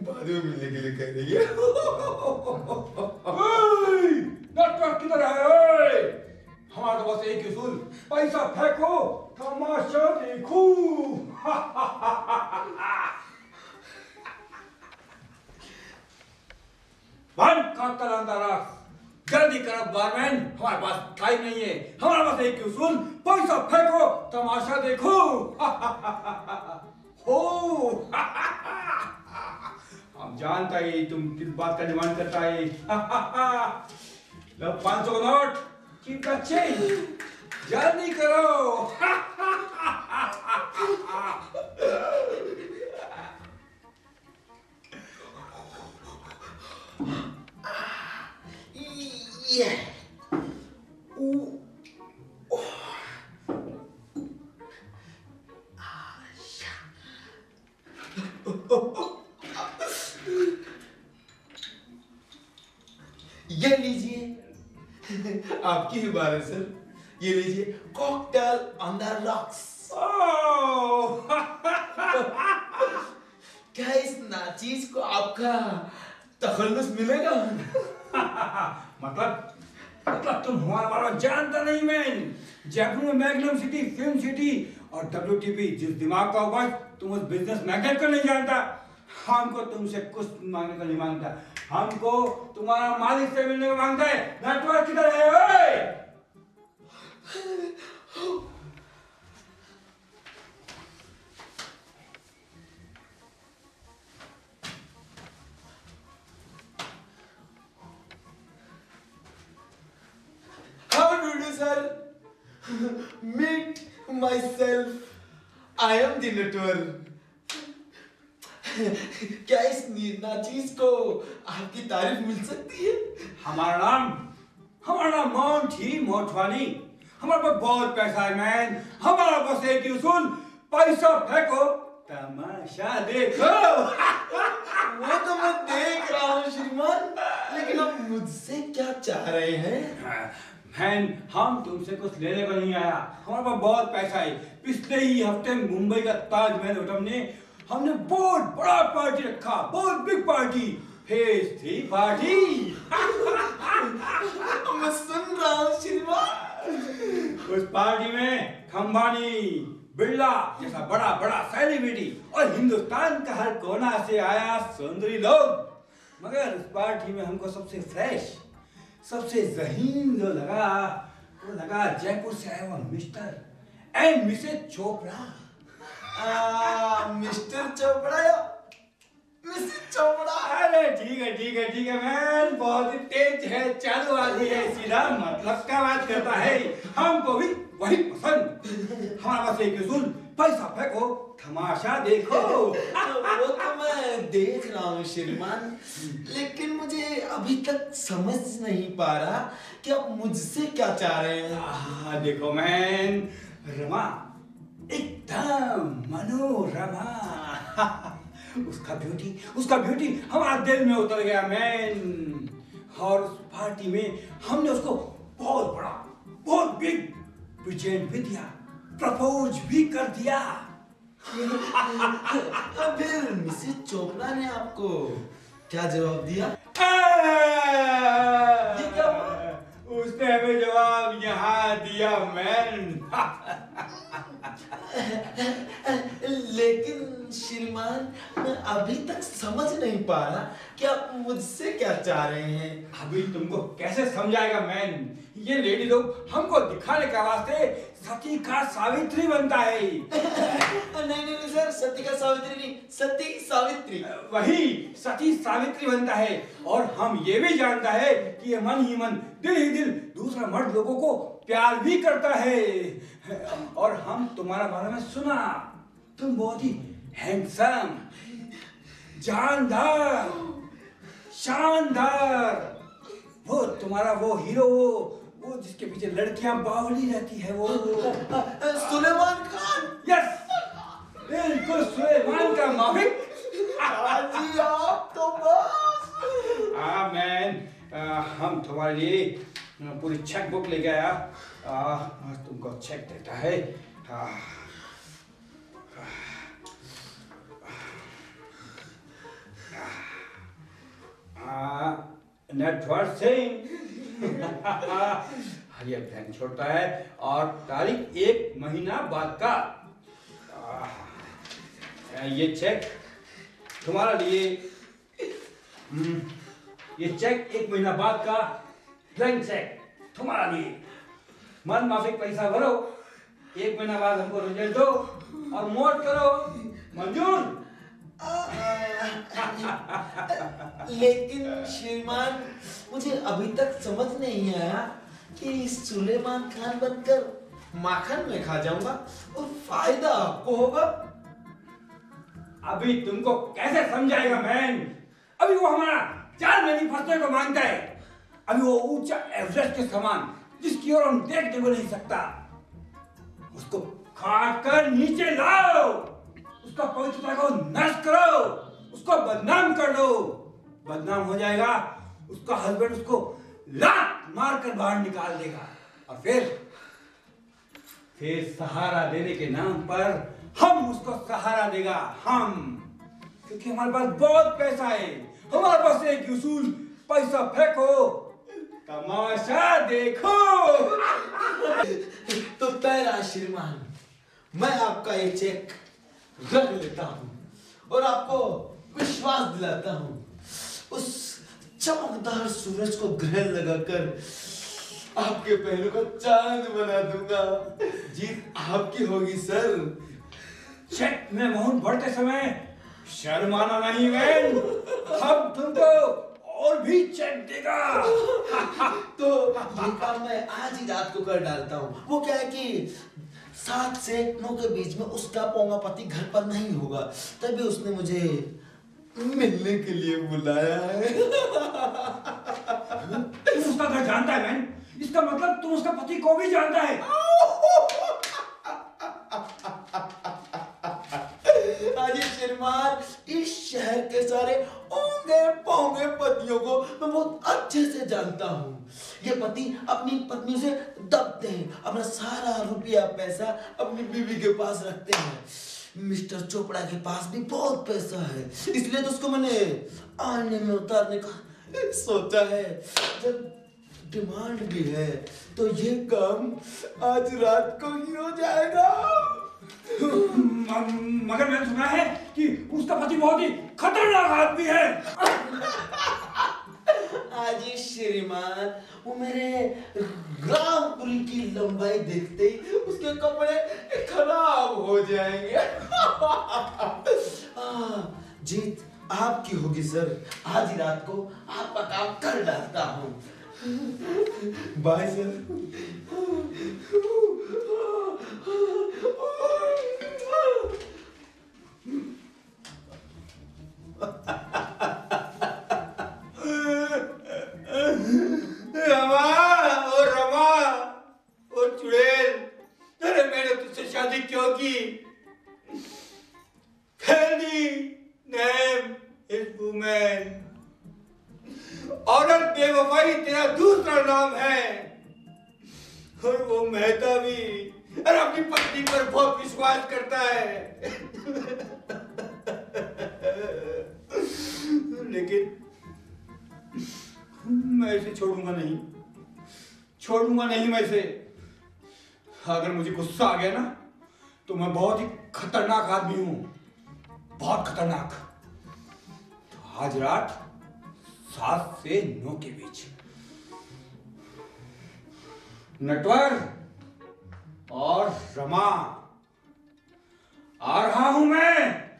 बाद में मिलने के लिए कह रही है। डॉक्टर किधर है? हमारा तो बस एक ही उसूल, पैसा फेंको तमाशा देखो। बंद कर तलंदरा, जल्दी करो बारमैन, हमारे पास टाइम नहीं है। हमारे पास एक ही उसूल, पैसा फेंको तमाशा देखो। हो हम जानता है तुम किस बात का डिमांड करता है। लो 500 का नोट, कीप द चेंज, जल्दी करो। ये ये लीजिए, आपकी ही बात है सर। ये लीजिए, कॉकटेल ऑन द रॉक्स। क्या इस नाचीज को आपका तखल्लुस मिलेगा? मतलब तुम हमारा बारे में जानता नहीं मैन। जयपुर में मैग्नम सिटी, फिल्म सिटी और WTP जिस दिमाग का उपाय तुम उस बिजनेस मैग्नेट को नहीं जानता। हमको तुमसे कुछ मांगने का नहीं मांगता, हमको तुम्हारा मालिक से मिलने को मांगता है। नेटवर्क किधर है? ओए How do you do, sir? Meet myself. I am the network. क्या इस नाचीज को आपकी तारीफ मिल सकती है? हमारा नाम मोंटी मोटवानी। हमारे पास बहुत पैसा है मैन। हमारा बस एक ही उसूल, पैसा फेंको तमाशा देखो। वो तो मैं देख रहा हूँ श्रीमान, लेकिन आप मुझसे क्या चाह रहे हैं? मैन हम तुमसे कुछ लेने को नहीं आया, हमारे पास बहुत पैसा है। पिछले ही हफ्ते मुंबई का ताजमहल होटल ने हमने बहुत बड़ा पार्टी रखा, बहुत बिग पार्टी, फेस 3 पार्टी। मैं सुन रहा हूँ श्रीमान। उस पार्टी में खंबानी, बिरला जैसा बड़ा बड़ा सेलिब्रिटी और हिंदुस्तान का हर कोना से आया सुंदरी लोग। मगर उस पार्टी में हमको सबसे फ्रेश, सबसे ज़हीन जो लगा, वो लगा जयपुर से आया हुआ Mr and Mrs Chopra. Mr Chopra या मिसेज चोपड़ा? अरे ठीक है मैन, बहुत ही तेज है, चालू आदमी है, सीधा मतलब का बात करता है। हमको भी वही पसंद। हमारे पास एक उसूल, पैसा फेंको तमाशा देखो। वो तो मैं देख रहा हूँ श्रीमान, लेकिन मुझे अभी तक समझ नहीं पा रहा कि आप मुझसे क्या चाह रहे हैं। देखो मैन, रमा एक एकदम मनोरमा। उसका ब्यूटी हमारा दिल में उतर गया मैन। और उस पार्टी में हमने उसको बहुत बड़ा, बहुत बिग प्रेजेंट भी दिया, प्रपोज भी कर दिया। फिर मिसेस चोपड़ा ने आपको क्या जवाब दिया? ये क्या हुआ? उसने हमें जवाब यहाँ दिया मैन। लेकिन श्रीमान, मैं अभी तक समझ नहीं पा रहा कि आप मुझसे क्या चाह रहे हैं। अभी तुमको कैसे समझाएगा मैन? ये लेडी लोग हमको दिखाने का वास्ते सती का सावित्री बनता है। नहीं सर, सती का सावित्री नहीं, सती सावित्री। वही सती सावित्री बनता है। और हम ये भी जानता है कि ये मन ही मन, दिल ही दिल दूसरा मर्द लोगों को प्यार भी करता है। और हम तुम्हारा बारे में सुना, तुम बहुत ही हैंडसम, जानदार, शानदार। वो तुम्हारा वो हीरो, वो जिसके पीछे लड़कियां बावली रहती है, वो सुलेमान खान। यस, बिल्कुल सुलेमान का माफिक। जी आप तो बस। हाँ मैन, हम तुम्हारे लिए पूरी चेक बुक लेके आया। तुमको चेक देता है। नेटवर्क सिंह। ये बैंक छोड़ता है और तारीख 1 महीना बाद का। ये चेक तुम्हारा लिए। ये चेक 1 महीना बाद का ब्लैंक चेक तुम्हारा लिए। मन माफिक पैसा भरो, 1 महीना बाद हमको रिजल्ट दो और मोट करो। मंजूर? लेकिन श्रीमान, मुझे अभी तक समझ नहीं आया कि सुलेमान खान बनकर माखन में खा जाऊंगा और फायदा आपको होगा। अभी तुमको कैसे समझाएगा मैन? अभी वो हमारा जाल में नहीं फंसने को मांगता है। अभी वो ऊंचा एवरेस्ट के समान, जिसकी ओर हम देखने को नहीं सकता, उसको काट कर नीचे लाओ, उसका पवित्रता को नष्ट करो, उसको बदनाम कर दो। बदनाम हो जाएगा, उसका हस्बैंड उसको लात मारकर बाहर निकाल देगा। और फिर सहारा देने के नाम पर हम उसको सहारा देगा। हम, क्योंकि हमारे पास बहुत पैसा है। हमारे पास एक उसूल, पैसा फेंको, तमाशा देखो। तो तेरा श्रीमान, मैं आपका ये चेक रख लेता हूँ और आपको विश्वास दिलाता हूँ। उस चमकदार सूरज को ग्रहण लगाकर आपके पहलू को चांद बना दूंगा। जीत आपकी होगी सर। चेक में अमाउंट बढ़ते समय शर्माना नहीं मैन। हम तुमको और भी चेक देगा। तो ये काम मैं आज ही रात को कर डालता हूँ। वो क्या है कि 7 से 9 के बीच में उसका पोंगा पति घर पर नहीं होगा, तभी उसने मुझे मिलने के लिए बुलाया है। तुम उसका घर जानता है मैन? इसका मतलब तुम उसका पति को भी जानता है। अजी श्रीमान, इस शहर के सारे ओंगे पोंगे पतियों को मैं बहुत अच्छे से जानता हूँ। ये पति अपनी पत्नी से दबते हैं, अपना सारा रुपया पैसा अपनी बीवी के पास रखते हैं। मिस्टर चोपड़ा के पास भी बहुत पैसा है, इसलिए तो उसको मैंने आने में उतारने का सोचा है। जब डिमांड भी है तो ये काम आज रात को ही हो जाएगा। मगर मैंने सुना है कि उसका पति बहुत ही खतरनाक आदमी है। आजी श्रीमान, वो मेरे रामपुरी की लंबाई देखते ही उसके कपड़े खराब हो जाएंगे। जीत आपकी होगी सर। आज ही रात को आपका काम कर डालता हूँ। Bye sir. रमा और चुड़ैल, अरे मैंने तुझसे शादी क्यों की? और वो मेहता भी अरे अपनी पत्नी पर बहुत विश्वास करता है। लेकिन मैं इसे छोड़ूंगा नहीं मैं इसे। अगर मुझे गुस्सा आ गया ना तो मैं बहुत ही खतरनाक आदमी हूं, बहुत खतरनाक। तो आज रात 7 से 9 के बीच नटवर और रमा आ रहा हूं मैं।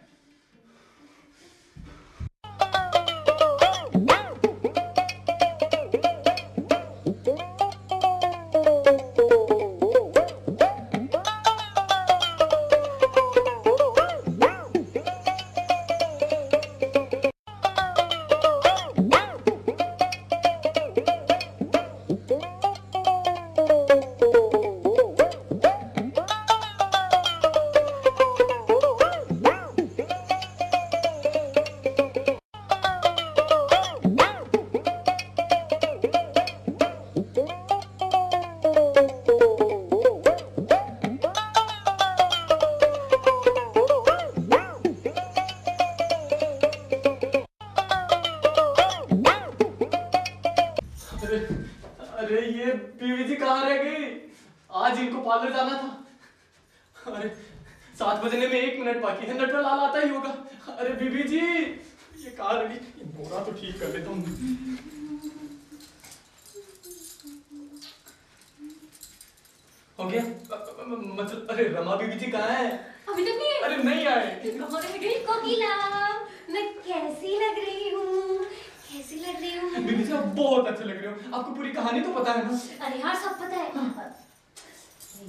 अरे ये बीवी जी कहाँ रह गई? आज इनको पार्लर जाना था। अरे 7 बजने में 1 मिनट बाकी है, नटवर लाल आता ही होगा। अरे बीवी जी ये कहाँ रह गई? ये बोरा तो ठीक कर लेता हूँ। हो गया? मतलब अरे रमा बीवी जी कहाँ है? अभी तक नहीं है। अरे नहीं आए। कहाँ रह गई कोकिला? मैं कैसी लग रही हूँ? कैसी लग रही हूँ? बीवी जी आप बहुत अच्छे लग रहे हो। आपको पूरी कहानी तो पता है ना? अरे यार सब पता है।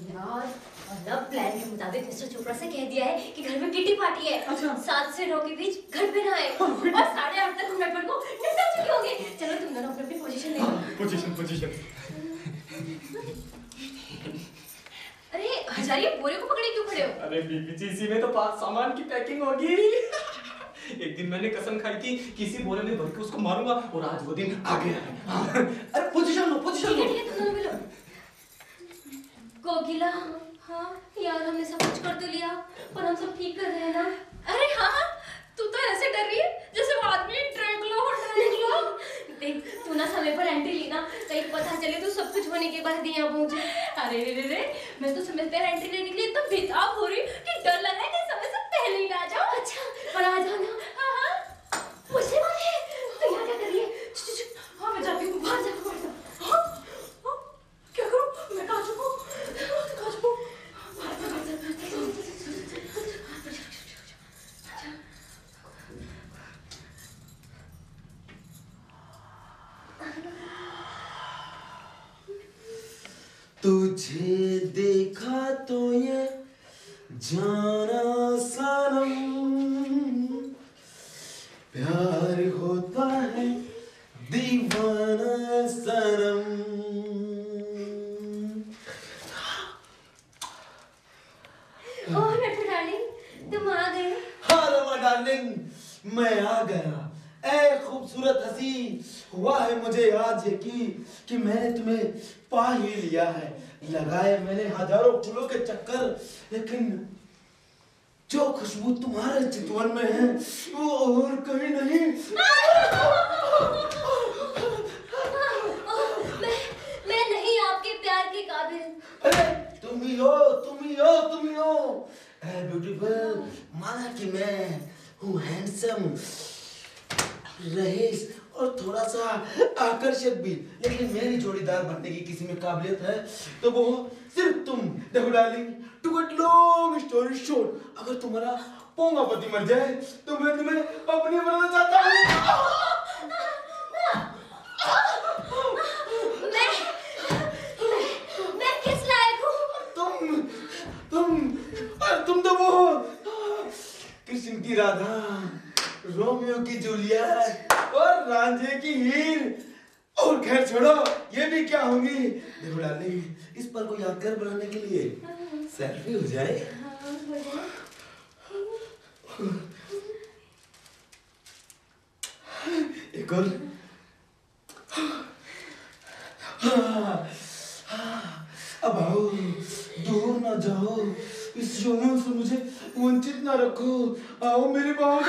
यार मतलब प्लान के मुताबिक मिस्टर चोपड़ा से कह दिया है कि घर में किटी पार्टी है। अच्छा। 7 से 9 के बीच घर पे ना आए और 8:30 तक हम नटवर को निपटा चुके होंगे। चलो तुम दोनों अपनी पोजीशन ले लो। पोजीशन। अरे हजारी बोरे को पकड़े क्यों खड़े हो? अरे बीबी जी इसी में तो सामान की पैकिंग होगी। एक दिन मैंने कसम खाई थी किसी बोरे में भर के उसको मारूंगा और आज वो दिन आ गया है। अरे पोजीशन लो। ठीक है तुम दोनों मिलो। कोकिला हाँ यार हमने सब कुछ कर तो लिया पर हम सब ठीक कर रहे हैं ना? अरे हाँ तू तो ऐसे डर रही है जैसे वो आदमी ट्रैक लो। देख तू ना समय पर एंट्री ली ना, कहीं पता चले तो सब कुछ होने के बाद यहाँ पहुंचे। अरे रे मैं तो समय पर एंट्री लेने के लिए इतना बेताब हो रही कि डर लग रहा है कि समय से पहले ही आ जाओ। अच्छा पर आ जाओ ना। हाँ मुझसे वाले तो यहाँ क्या कर रही है? हाँ मैं जाती हूँ बाहर जाकर क्या करूँ? मैं कहाँ छुपूं? तुझे देखा तो ये जाना सनम, प्यार होता है दीवाना सनम। ओह नट्टू डार्लिंग तुम आ गए। हाँ रमा डार्लिंग मैं आ गया। ऐ खूबसूरत हंसी, हुआ है मुझे आज ये कि मैंने तुम्हें पा ही लिया है। लगाए मैंने हजारों फूलों के चक्कर, लेकिन जो खुशबू तुम्हारे चितवन में है वो और कहीं नहीं। मैं नहीं आपके प्यार के काबिल। अरे तुम ही हो। ब्यूटीफुल, माना कि मैं हूँ हैंडसम, रईस और थोड़ा सा आकर्षक भी, लेकिन मेरी जोड़ीदार बनने की किसी में काबिलियत है तो वो सिर्फ तुम। देखो darling, to cut long story short, अगर तुम्हारा पोंगा पति मर जाए तो मैं तुम्हें अपनी बनाना चाहता हूँ। मैं किस लायक हूँ? तुम तो वो कृष्ण की राधा, रोमियो की जूलियट और रांझे की हीर। और खैर छोड़ो, ये भी क्या होंगी। देखो डार्लिंग, इस पल को यादगार बनाने के लिए सेल्फी हो जाए। एक और। अब आओ, दूर ना जाओ, इस यौवन से मुझे वंचित ना रखो। आओ मेरी बाहों में।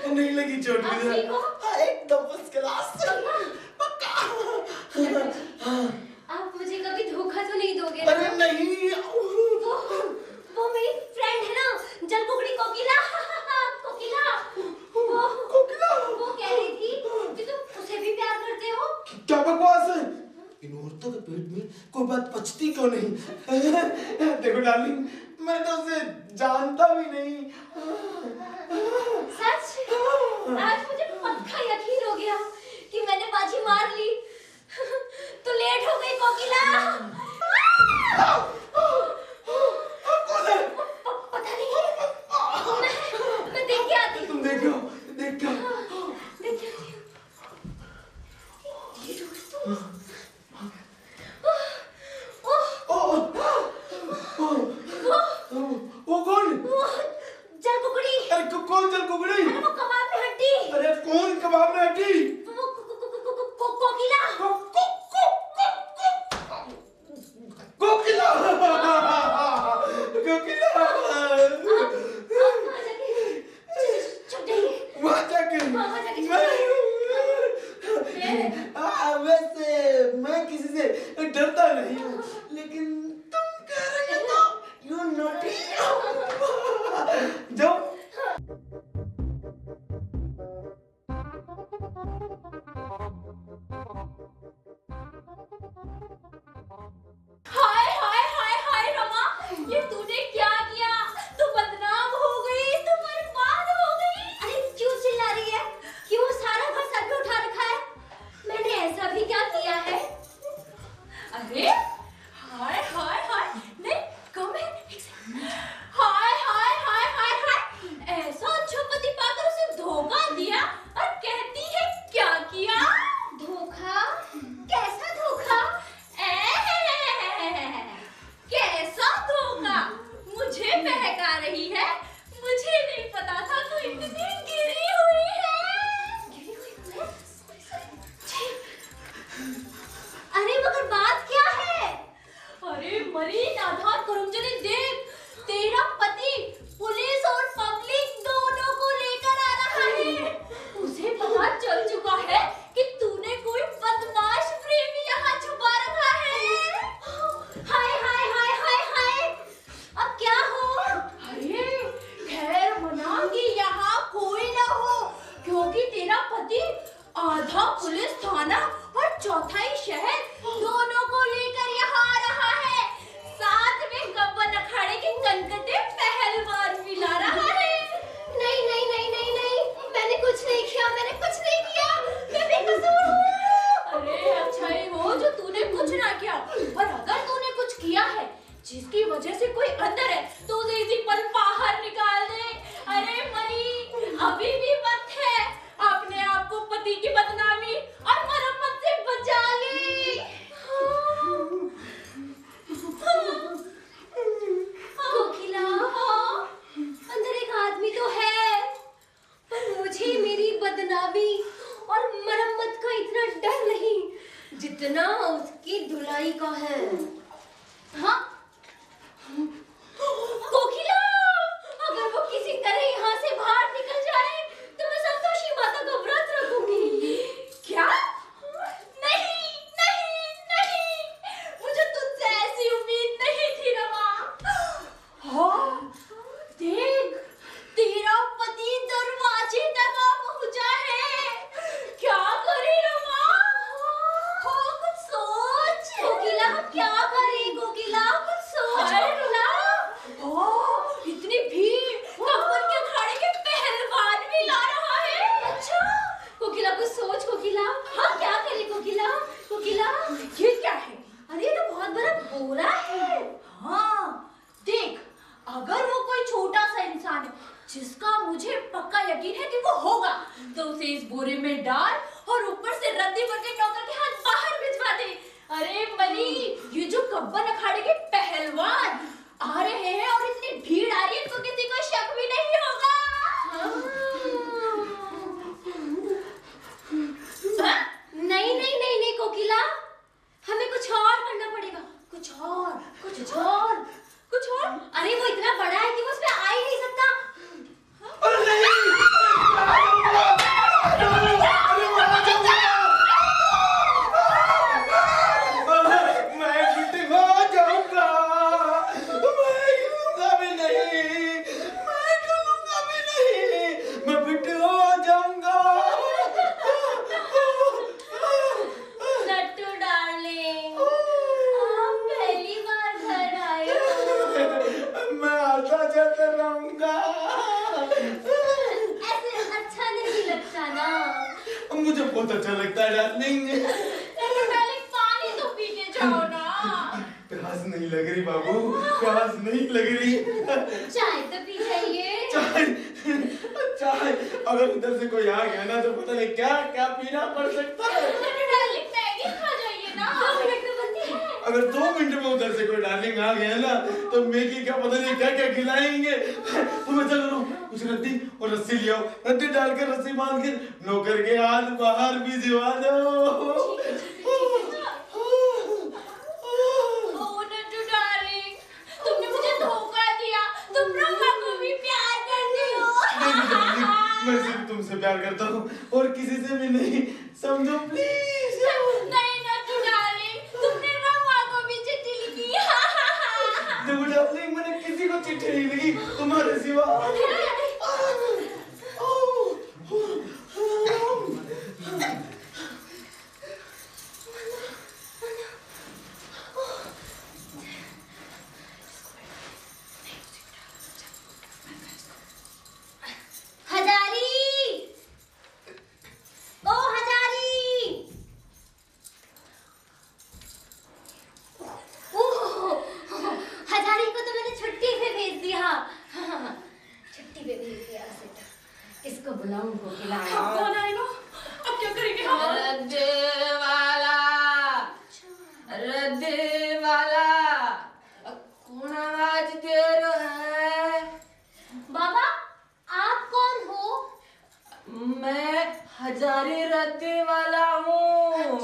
नहीं लगी चोट मुझे। एकदम फर्स्ट क्लास। पक्का। आप मुझे कभी धोखा तो नहीं दोगे? अरे नहीं। वो मेरी फ्रेंड है ना, जलकुकड़ी कोकिला। कोकिला। वो कह रही थी कि तुम उसे भी प्यार करते हो। क्या बकवास है? इन औरतों के पेट में कोई बात पचती क्यों नहीं? देखो डार्लिंग, मैं तो उसे जानता भी नहीं। सच? आज मुझे पक्का यकीन हो गया कि मैंने बाजी मार ली। तो लेट हो गई कोकिला। पता नहीं, मैं देख के आती हूँ। तुम देखो, देख के देख के आती हूँ। ये दोस्तों। वो कौन? जलकुकड़ी। अरे कौन जलकुकड़ी? अरे वो कबाब में हड्डी। अरे कौन कबाब में हड्डी? वो कोकिला। कोकिला। कोकिला। वहाँ जाके। वैसे मैं किसी से डरता नहीं हूँ, लेकिन तुम कह रही हो तो यू नॉटी। जाओ। हाय हाय हाय हाय रमा, ये तूने क्या किया? तू बदनाम हो गई, तू बर्बाद हो गई। अरे क्यों चिल्ला रही है? क्यों सारा घर सर पे उठा रखा है? मैंने ऐसा भी क्या किया है? अरे हाय हाय हाय, नहीं कम है। हाय हाय हाय हाय हाय, ऐसा अच्छा पति पाकर उसे धोखा दिया और कहती है क्या किया? धोखा? कैसा धोखा? कैसा धोखा? मुझे बहका रही है? मुझे नहीं पता था तू इतनी गिरी हुई है। अरे मगर बात क्या है? अरे मरी नादान करमचली, देख तेरा पति पुलिस और पब्लिक दोनों को लेकर आ रहा है। उसे पता चल चुका है कि तूने कोई बदमाश प्रेमी यहाँ छुपा रखा है। हाय हाय हाय हाय हाय, अब क्या हो? अरे खैर मना कि यहाँ कोई ना हो, क्योंकि तेरा पति आधा पुलिस थाना और चौथाई शहर दोनों को लेकर यहाँ आ रहा है। साथ में गब्बर अखाड़े के कनकटे पहलवान भी ला रहा है। नहीं नहीं नहीं नहीं नहीं, मैंने कुछ नहीं किया, मैंने कुछ नहीं किया, मैं बेकसूर हूँ। अरे अच्छा ही हो जो तूने कुछ ना किया, और अगर तूने कुछ किया है जिसकी वजह से कोई अंदर है तो उसे इसी पल बाहर निकाल दे। अरे मनी, अभी भी वक्त है, अपने आप को पति की बदनामी और मरम्मत से बचा ले। कोकिला, अंदर एक आदमी तो है, पर मुझे मेरी बदनामी और मरम्मत का इतना डर नहीं जितना उसकी धुलाई का है। हाँ? कोकिला, अगर वो किसी तरह यहाँ से बाहर निकल जाए तो मैं संतोषी माता का व्रत रखूंगी। क्या? नहीं नहीं नहीं, मुझे तुझसे ऐसी उम्मीद नहीं थी रमा। हाँ, देख तेरा पति दरवाजे तक आ पहुंचा है। क्या करे रमा? हाँ, कुछ सोच। कोकिला, हम क्या करें? कोकिला, कुछ सोच। कोकिला, इतनी भीड़, गब्बर के अखाड़े के पहलवान भी ला रहा है। अच्छा कोकिला, कुछ सोच कोकिला। हाँ, क्या करें कोकिला? कोकिला, ये क्या है? अरे ये तो बहुत बड़ा बोरा है। हाँ देख, अगर वो कोई छोटा सा इंसान है जिसका मुझे पक्का यकीन है कि वो होगा, तो उसे इस बोरे में डाल और ऊपर से रद्दी भर के नौकर के हाथ बाहर भिजवा दे। अरे मनी, ये जो गब्बर अखाड़े के पहलवान आ रहे हैं और इतनी भीड़ सदा जाता रहूंगा। ऐसे अच्छा नहीं लगता ना। मुझे बहुत अच्छा लगता है डार्लिंग। लेकिन पहले पानी तो पी के जाओ ना। प्यास नहीं लग रही बाबू, प्यास नहीं लग रही। चाय तो पी जाइए। चाय, चाय अगर इधर से कोई आ गया ना तो पता नहीं क्या क्या पीना पड़ सकता है। डार्लिंग मैगी खा जाइए ना, 2 मिनट में बनती है। अगर 2 मिनट में उधर से कोई डार्लिंग आ गया ना तो मैगी का पता नहीं क्या क्या खिलाएंगे। तुम्हें चलो कुछ रद्दी और रस्सी ले आओ, रद्दी डालकर रस्सी बांध के नौकर के हाथ बाहर भी भिजवा दो। तुमने मुझे धोखा दिया, तुम ब्रह्मा को भी प्यार करते हो। मैं सिर्फ तुमसे प्यार करता हूँ और किसी से भी नहीं, समझो प्लीज। नहीं नट्टू डार्लिंग, तुमने ब्रह्मा को भी चिट्ठी लिखी। देखो डार्लिंग, मैंने किसी को चिट्ठी नहीं लिखी तुम्हारे सिवा। इसको बुलाऊं को खिलाया। कौन आएगा? अब क्या करेंगे हम? रद्दी वाला कौन आवाज दे रहा है? बाबा आप कौन हो? मैं हजारी रद्दी वाला हूँ।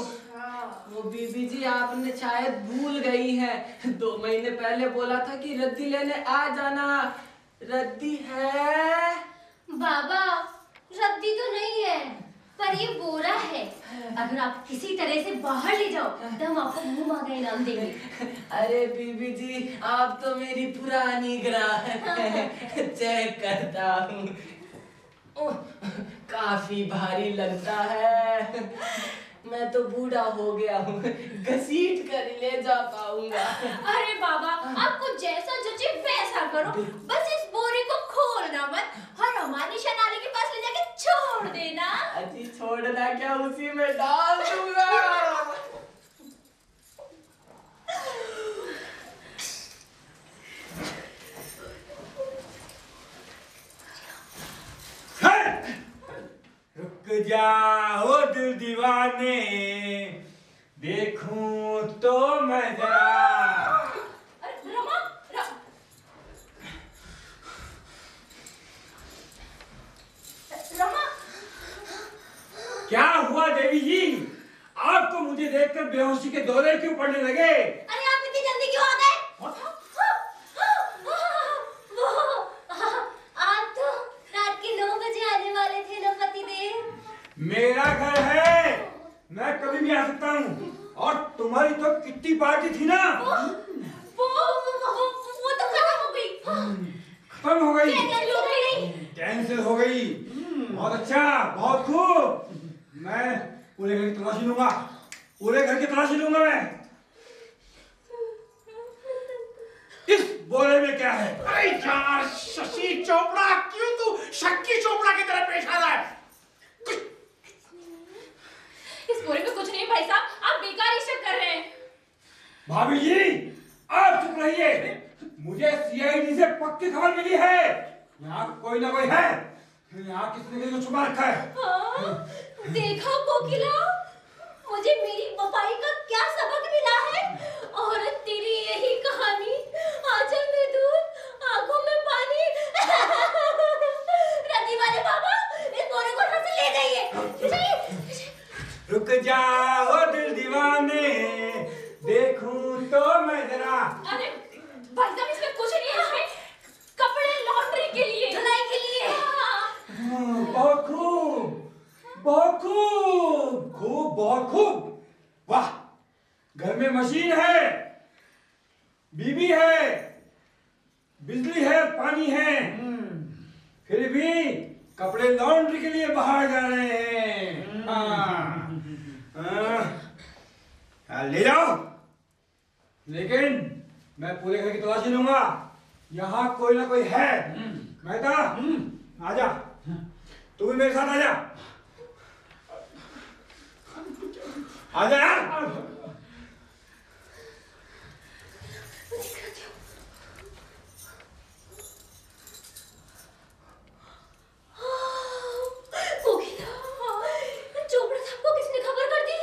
वो बीबी जी आपने शायद भूल गई है, 2 महीने पहले बोला था कि रद्दी लेने आ जाना। रद्दी है? बाबा रद्दी तो नहीं है, पर ये बोरा है। अगर आप किसी तरह से बाहर ले जाओ तो हम आपको मुंह मांगा इनाम देंगे। अरे बीबी जी आप तो मेरी पुरानी ग्राहक हैं। चेक करता हूँ। ओह, काफी भारी लगता है। मैं तो बूढ़ा हो गया हूँ, घसीट कर ले जा पाऊंगा। अरे बाबा आपको जैसा जचे वैसा करो, बस इस बोरे को खोलना मत और हमारी शनाली के पास ले जाके छोड़ देना। अजी छोड़ना क्या, उसी में डाल दूंगा। रुक जाओ दिल दीवाने, देखूं तो मैं जरा। रमा रमा क्या हुआ देवी जी? आपको मुझे देखकर बेहोशी के दौरे क्यों पड़ने लगे? अरे आप इतनी जल्दी क्यों आ गए? आप तो रात के 9 बजे आने वाले थे ना पतिदेव। मेरा घर है, मैं कभी भी आ सकता हूँ। और तुम्हारी तो कितनी पार्टी थी ना, वो तो खत्म हो गई। खत्म हो गई, कैंसिल हो गई। कैंसिल हो गई। बहुत अच्छा, बहुत खूब। मैं पूरे घर की तलाशी लूंगा, पूरे घर की तलाशी लूंगा मैं। इस बोरे में क्या है? अरे यार शशि चोपड़ा, क्यों तू शक्की चोपड़ा की तरह पेश आ रहा है? इस बोरे में कुछ नहीं भाई साहब, आप बेकार ही शक कर रहे हैं। भाभी जी आप चुप रहिए, मुझे सीआईडी से पक्की खबर मिली है, यहाँ कोई ना कोई है, यहाँ किसी ने छुपा रखा है। हाँ, देखा कोकिला, मुझे मेरी वफाई का क्या सबक मिला है। और तेरी यही कहानी, आंचल में दूध, आंखों में पानी। रद्दी वाले बाबा इस बोरे को यहाँ से ले जाइए। रुक जाओ दिल दीवाने, देखूं तो मैं जरा। अरे भाई साहब इसमें कुछ नहीं है, इसमें कपड़े लॉन्ड्री के लिए, धुलाई के लिए। बहुत खूब, बहुत खूब, खूब, बहुत खूब। वाह, घर में मशीन है, बीबी है, बिजली है, पानी है, फिर भी कपड़े लॉन्ड्री के लिए बाहर जा रहे हैं। हाँ, ले जाओ, लेकिन मैं पूरे घर की तलाशी लूंगा, यहाँ कोई ना कोई है। मेहता, आजा, तू भी मेरे साथ आजा। आजा यार। चोपड़ा साहब को किसने खबर कर दी?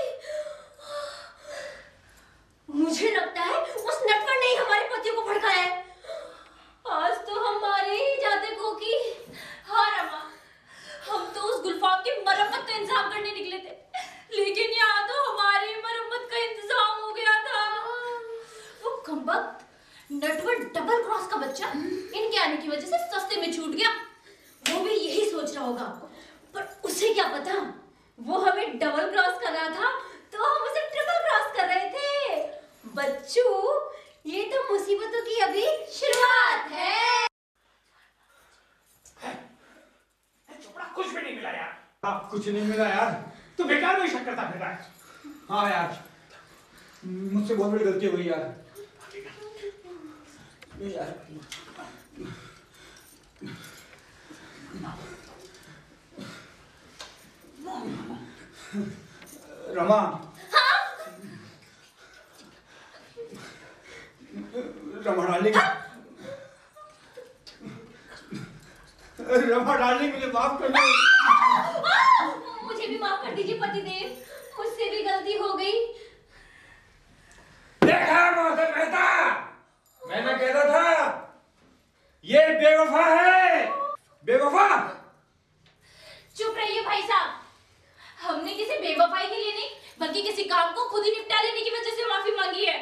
मुझे लगता है उस नटवर ने ही हमारे पतियों को भड़काया है। आज तो हम मारे ही जाते कोकी। हाँ रमा, हम तो उस गुलफाम की मरम्मत का इंतजाम करने निकले थे, लेकिन यहाँ तो हमारी मरम्मत का इंतजाम हो गया था। वो कमबख्त नटवर डबल क्रॉस का बच्चा इनके आने की वजह से सस्ते में छूट गया। वो भी यही सोच रहा होगा, पर उसे क्या पता वो हमें डबल क्रॉस कर रहा था तो हम उसे ट्रिपल क्रॉस कर रहे थे। बच्चू, ये तो मुसीबतों की अभी शुरुआत है। चोपड़ा कुछ भी नहीं मिला यार। हाँ, कुछ नहीं मिला यार। तू बेकार में शक करता फिर रहा है। हाँ यार, मुझसे बहुत बड़ी गलती हुई यार। रमा। हाँ? रमा डार्लिंग, रमा डार्लिंग, मुझे माफ कर दो। मुझे भी माफ कर दीजिए पतिदेव, मुझसे भी गलती हो गई। देखा मोहसिन मेहता, मैंने कहता था ये बेवफा है, बेवफा। चुप रहिए भाई साहब, हमने किसी बेवफाई के लिए नहीं बल्कि किसी काम को खुद ही निपटा लेने की वजह से माफी मांगी है।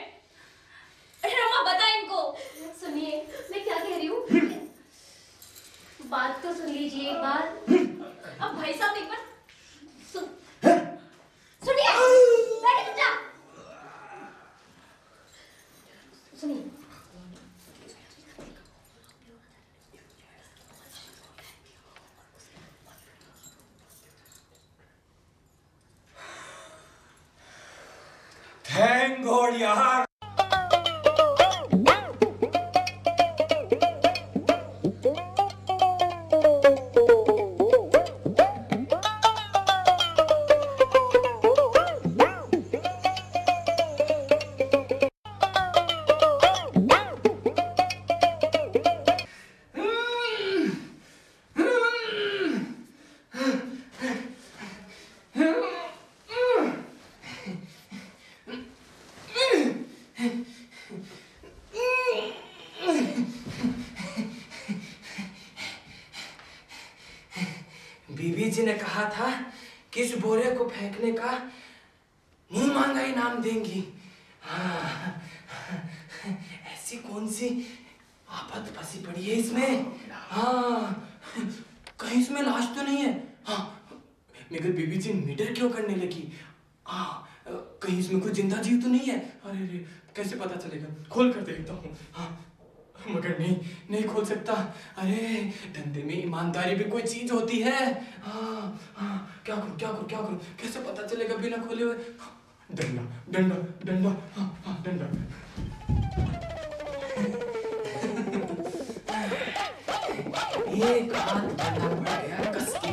रमा, बता इनको। सुनिए, मैं क्या कह रही हूँ, बात तो सुन लीजिए एक बार। अब भाई साहब एक बार सुनिए, बैठे चुपचाप। सुनिए, थैंक गॉड यार। बीबी जी ने कहा था कि इस बोरे को फेंकने का मुंह मांगा इनाम देंगी। हाँ, ऐसी कौन सी आफत फंसी पड़ी है इसमें? हाँ, कहीं इसमें लाश तो नहीं है? हाँ, मगर बीबी जी मीटर क्यों करने लगी? हाँ, कहीं इसमें कोई जिंदा जीव तो नहीं है? अरे रे, कैसे पता चलेगा? खोल कर देखता हूँ। हाँ, मगर नहीं खोल सकता। अरे, धंधे में ईमानदारी भी कोई चीज होती है। हाँ, क्या करूं? कैसे पता चलेगा बिना खोले हुए? डंडा। हाँ, डंडा। एक हाथ बंधा पड़ गया कस के,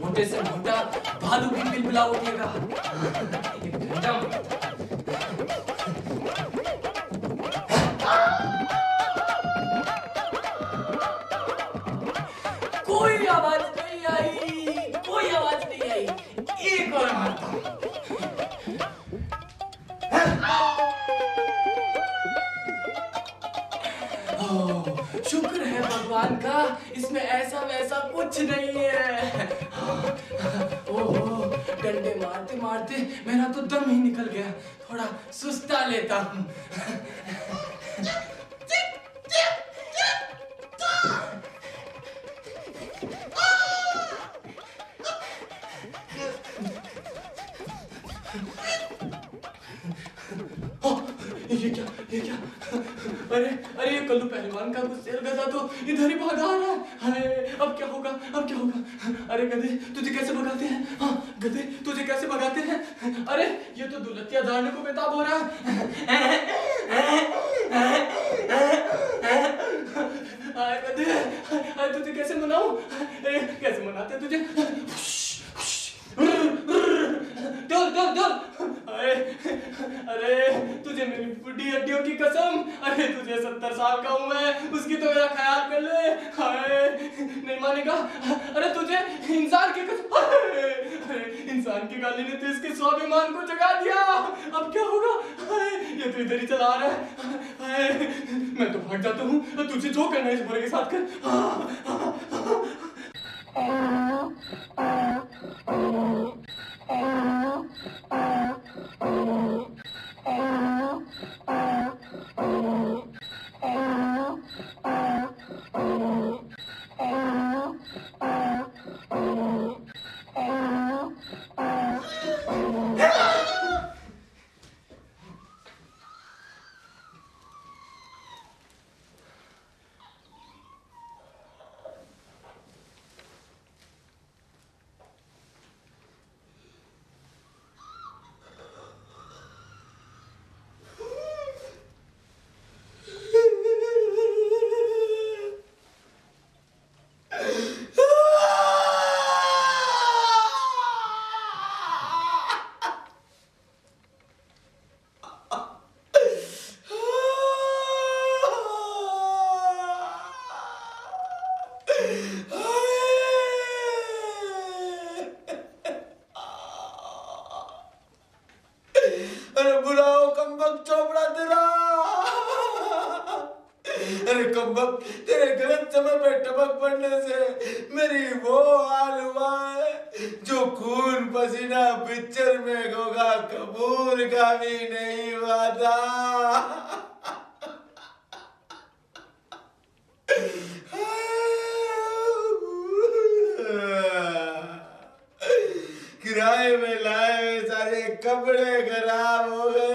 मोटे से मोटा भालू भी बिलबिला उठेगा। एक डंडा। कोई आवाज नहीं आई। एक और मारता हूं। शुक्र है भगवान का, इसमें ऐसा वैसा कुछ नहीं है। ओहो, डंडे मारते मारते मेरा तो दम ही निकल गया। थोड़ा सुस्ता लेता हूँ। ये क्या? अरे ये कल्लू पहलवान का गुस्सेल गधा तो इधर ही भागा आ रहा है। अरे अब क्या होगा? अरे गधे तुझे कैसे भगाते हैं? हाँ गधे तुझे कैसे भगाते हैं? अरे ये तो दुलतिया झाड़ने को बेताब हो रहा है। हाय गधे, हाय तुझे कैसे मनाऊं? कैसे मनाते तुझे? डोल डोल डोल। अरे तुझे मेरी बुढ़ी हड्डियों की कसम, अरे तुझे 70 साल का हूं मैं, उसकी तो मेरा ख्याल कर ले। हाय नहीं मानेगा। अरे तुझे इंसान की कसम, अरे इंसान की गाली ने तो इसके स्वाभिमान को जगा दिया। अब क्या होगा? हाय ये तो इधर ही चला आ रहा है। हाय मैं तो भाग जाता हूँ, तुझे जो करना है इस बुरे के साथ कर। अरे बुलाओ कमबख्त चोपड़ा तेरा। अरे कमबख्त तेरे गलत समय पे टपक पड़ने से मेरी वो हाल हुआ है जो खून पसीना पिक्चर में गोगा कपूर का भी नहीं हुआ था। किराए में लाए हुए सारे कपड़े खराब हो गए।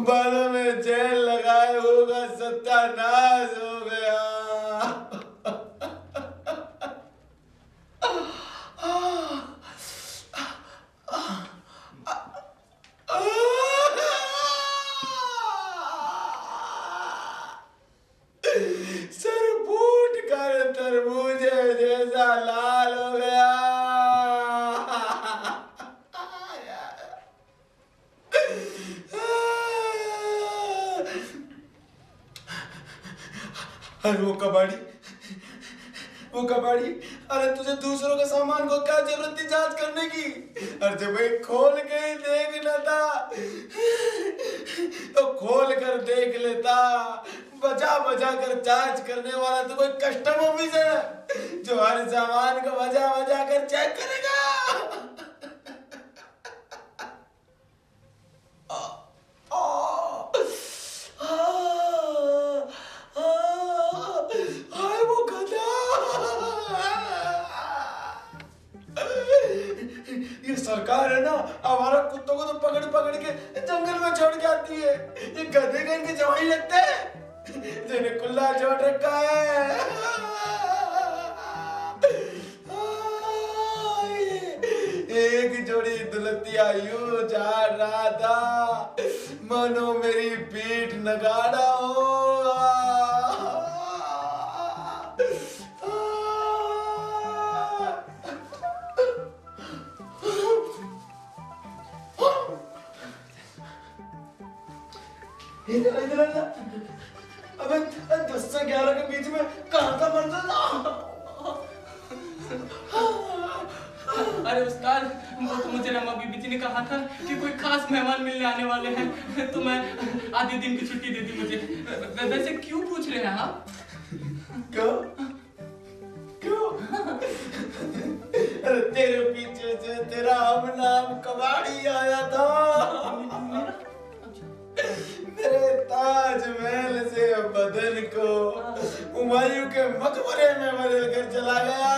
बालों में जेल लगाए होगा सत्यानाश हो गया। सर फूट कर तरबूजे जैसा लाल हो गया। अरे वो कबाड़ी, अरे तुझे दूसरों के सामान को क्या जरूरत थी जांच करने की? अरे जब भाई खोल के ही देख लेता तो खोल कर देख लेता। बजा बजा कर जांच करने वाला तो कोई कस्टम ऑफिसर है जो हर सामान को बजा बजा कर चेक करेगा। वो गधा, ये सरकार है ना, हमारा कुत्तों को तो पकड़ पकड़ के जंगल में छोड़ के आती है। ये गधे का इनके जवाई लगते हैं जिन्हें खुला छोड़ रखा है। एक जोड़ी दुलतिया यूं जा रहा था मानो मेरी पीठ नगाड़ा हो। इधर अबे 10 से 11 के बीच में कहाँ था मंदिर था? अरे उस्ताद, वो तो मुझे रमा बीबी जी ने कहा था कि कोई खास मेहमान मिलने आने वाले हैं, तो मैं आधे दिन की छुट्टी दे दी मुझे। वैसे क्यों पूछ रहे हैं आप? क्यों? अरे तेरे पीछे से तेरा हम नाम कबाड़ी आया था। मेरे ताजमहल से बदन को हुमायूं के मकबरे में बदल कर चला गया।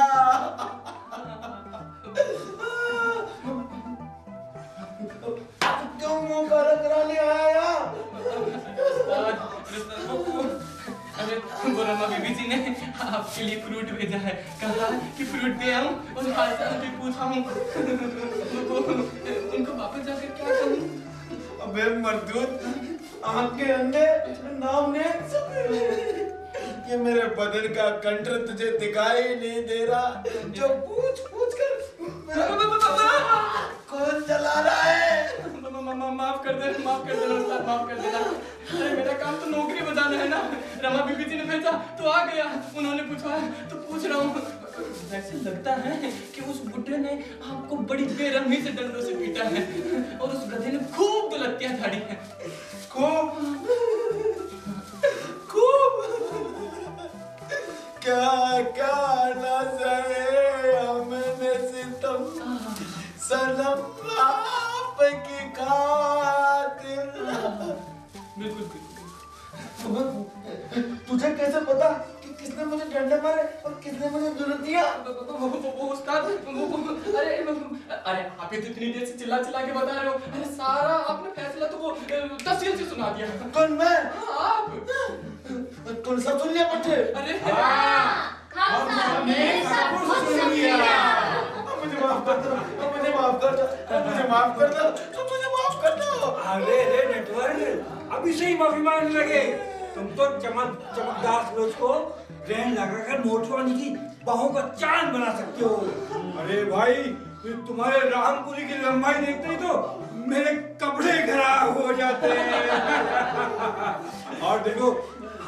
क्यों मुंह पर कराने आया? अरे वो रमा बीबी जी ने आपके लिए फ्रूट भेजा है, कहा कि फ्रूट दे आऊं और हाल चाल भी पूछा हूं। उनको वापस जाकर क्या कहूँ? अबे मर्दूद, आंखें अंधे, नाम ने ये मेरे बदन का कंटर तुझे दिखाई नहीं दे रहा, जो पूछ पूछ कर कौन चला रहा है? माफ कर दे उस्ताद, माफ कर देना। अरे मेरा काम तो नौकरी बजाना है ना। रमा बीबी जी ने भेजा तो आ गया, उन्होंने पूछा तो पूछ रहा हूँ। वैसे लगता है कि उस बुड्ढे ने आपको बड़ी बेरहमी से डंडों से पीटा है और उस गधे ने खूब गलतियां झाड़ी हैं। खूब क्या क्या न सहे हमने सितम, सनम आपकी खातिर। बिल्कुल। तुझे कैसे पता कि किसने मुझे डंडे मारे और किसने मुझे जरूरत दिया? वो उस्ताद, अरे आप ये तो इतनी देर से चिल्ला चिल्ला के बता रहे हो। अरे सारा आपने फैसला तो वो तफसील से सुना दिया। कौन मैं? आप। तुम सब सुन लिया बच्चे? अरे हमने सब कुछ सुन लिया। मुझे माफ कर दो, मुझे माफ कर दो, मुझे माफ कर दो, मुझे माफ कर दो। अरे रे नेटवर्क, अभी से ही माफी मांगने लगे। तुम तो चमकदार सूरज को ग्रहण लगाकर मोटवानी की बाहों का चांद बना सकते हो। अरे भाई, तुम्हारे रामपुरी की लंबाई देखते ही तो मेरे कपड़े खराब हो जाते हैं। और देखो,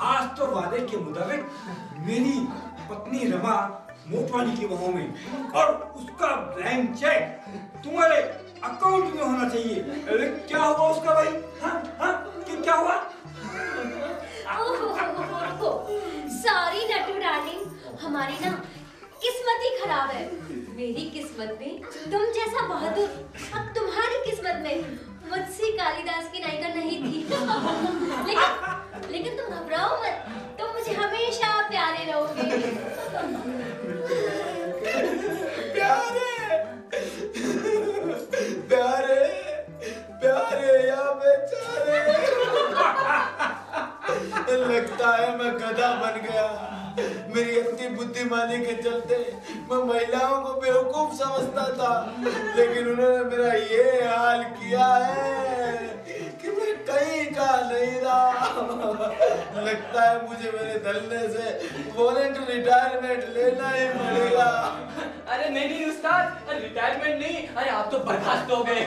आज तो वादे के मुताबिक मेरी पत्नी रमा मोटवानी की बाहों में, और उसका ब्लैंक चेक तुम्हारे अकाउंट में होना चाहिए। अरे क्या हुआ उसका भाई? हाँ, क्या हुआ? सॉरी नटू डार्लिंग, हमारी ना किस्मत ही खराब है। मेरी किस्मत में तुम जैसा बहादुर, अब तुम्हारी किस्मत में मुझसे कालिदास की नायिका नहीं थी। लेकिन तुम घबराओ मत, तुम मुझे हमेशा प्यारे रहोगे। प्यारे या बेचारे। लगता है मैं गधा बन गया। मेरी अति बुद्धिमानी के चलते मैं महिलाओं को बेवकूफ समझता था, लेकिन उन्होंने मेरा ये हाल किया है कि मैं कहीं का नहीं रहा। लगता है मुझे मेरे धरने से वॉलंटरी रिटायरमेंट लेना ही पड़ेगा। अरे नहीं उस्ताद, रिटायरमेंट नहीं, अरे आप तो बर्खास्त हो गए।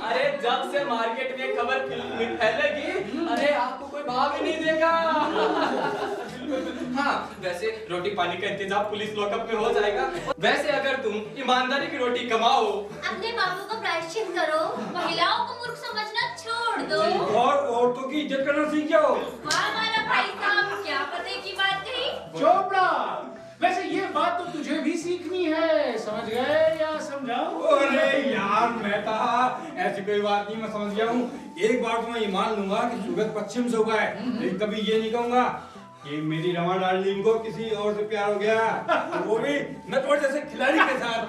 अरे जब से मार्केट में खबर फैलेगी, अरे आपको कोई भाव ही नहीं देगा। हाँ, वैसे रोटी पानी का इंतजाम पुलिस लॉकअप में हो जाएगा। वैसे अगर तुम ईमानदारी की रोटी कमाओ, अपने बाबू का प्रायश्चित करो, महिलाओं को मूर्ख समझना छोड़ दो और औरतों की इज्जत करना सीख जाओ। हाँ हमारा भाई साहब, क्या पते की बात कही? चोपड़ा, वैसे ये बात तो तुझे भी सीखनी है, समझ गए या समझाऊं? अरे यार मेहता, ऐसी कोई बात नहीं, मैं समझ गया हूँ। एक बार तो मैं ये मान लूंगा कि सूरज पश्चिम से उगा है, लेकिन कभी ये नहीं कहूंगा कि मेरी रमा डार्लिंग को किसी और से प्यार हो गया, वो भी नटवर जैसे खिलाड़ी के साथ।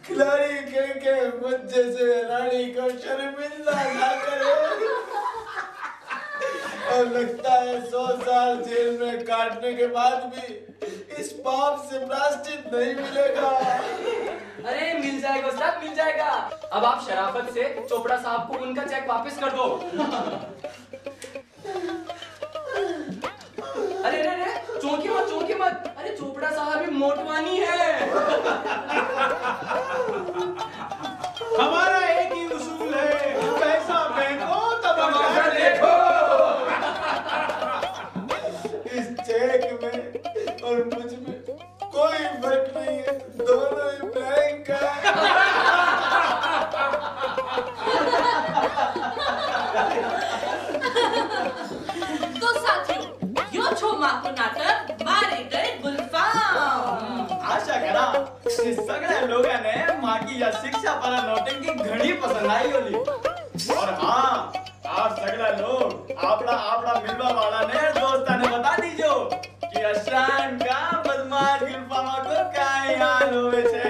खिलाड़ी के मुझ जैसे रानी को शर्मिंदा ना करे। और लगता है 100 साल जेल में काटने के बाद भी इस पाप से प्रायश्चित नहीं मिलेगा। अरे मिल जाएगा उस्ताद, मिल जाएगा। अब आप शराफत से चोपड़ा साहब को उनका चेक वापस कर दो। अरे चौंकी मत, अरे चोपड़ा साहब भी मोटवानी है। हमारा एक ही उसूल है, पैसा फेंको तमाशा देखो। इस चेक में और मुझ में कोई फर्क नहीं है, दोनों ही ब्लैंक है। तो साथियों, यो छो माको नाटक मारे गए गुलफाम। आशा करा सगळ्या लोकांनी मागी या शिक्षा पर नोटिंग की घणी पसंद आई होली। और हाँ, आप सगळा लोग आपड़ा मिलवा वाला ने दोस्ता ने बता दीजो कि अशान का बदमाश गुलफामा को काय हाल होवे छे।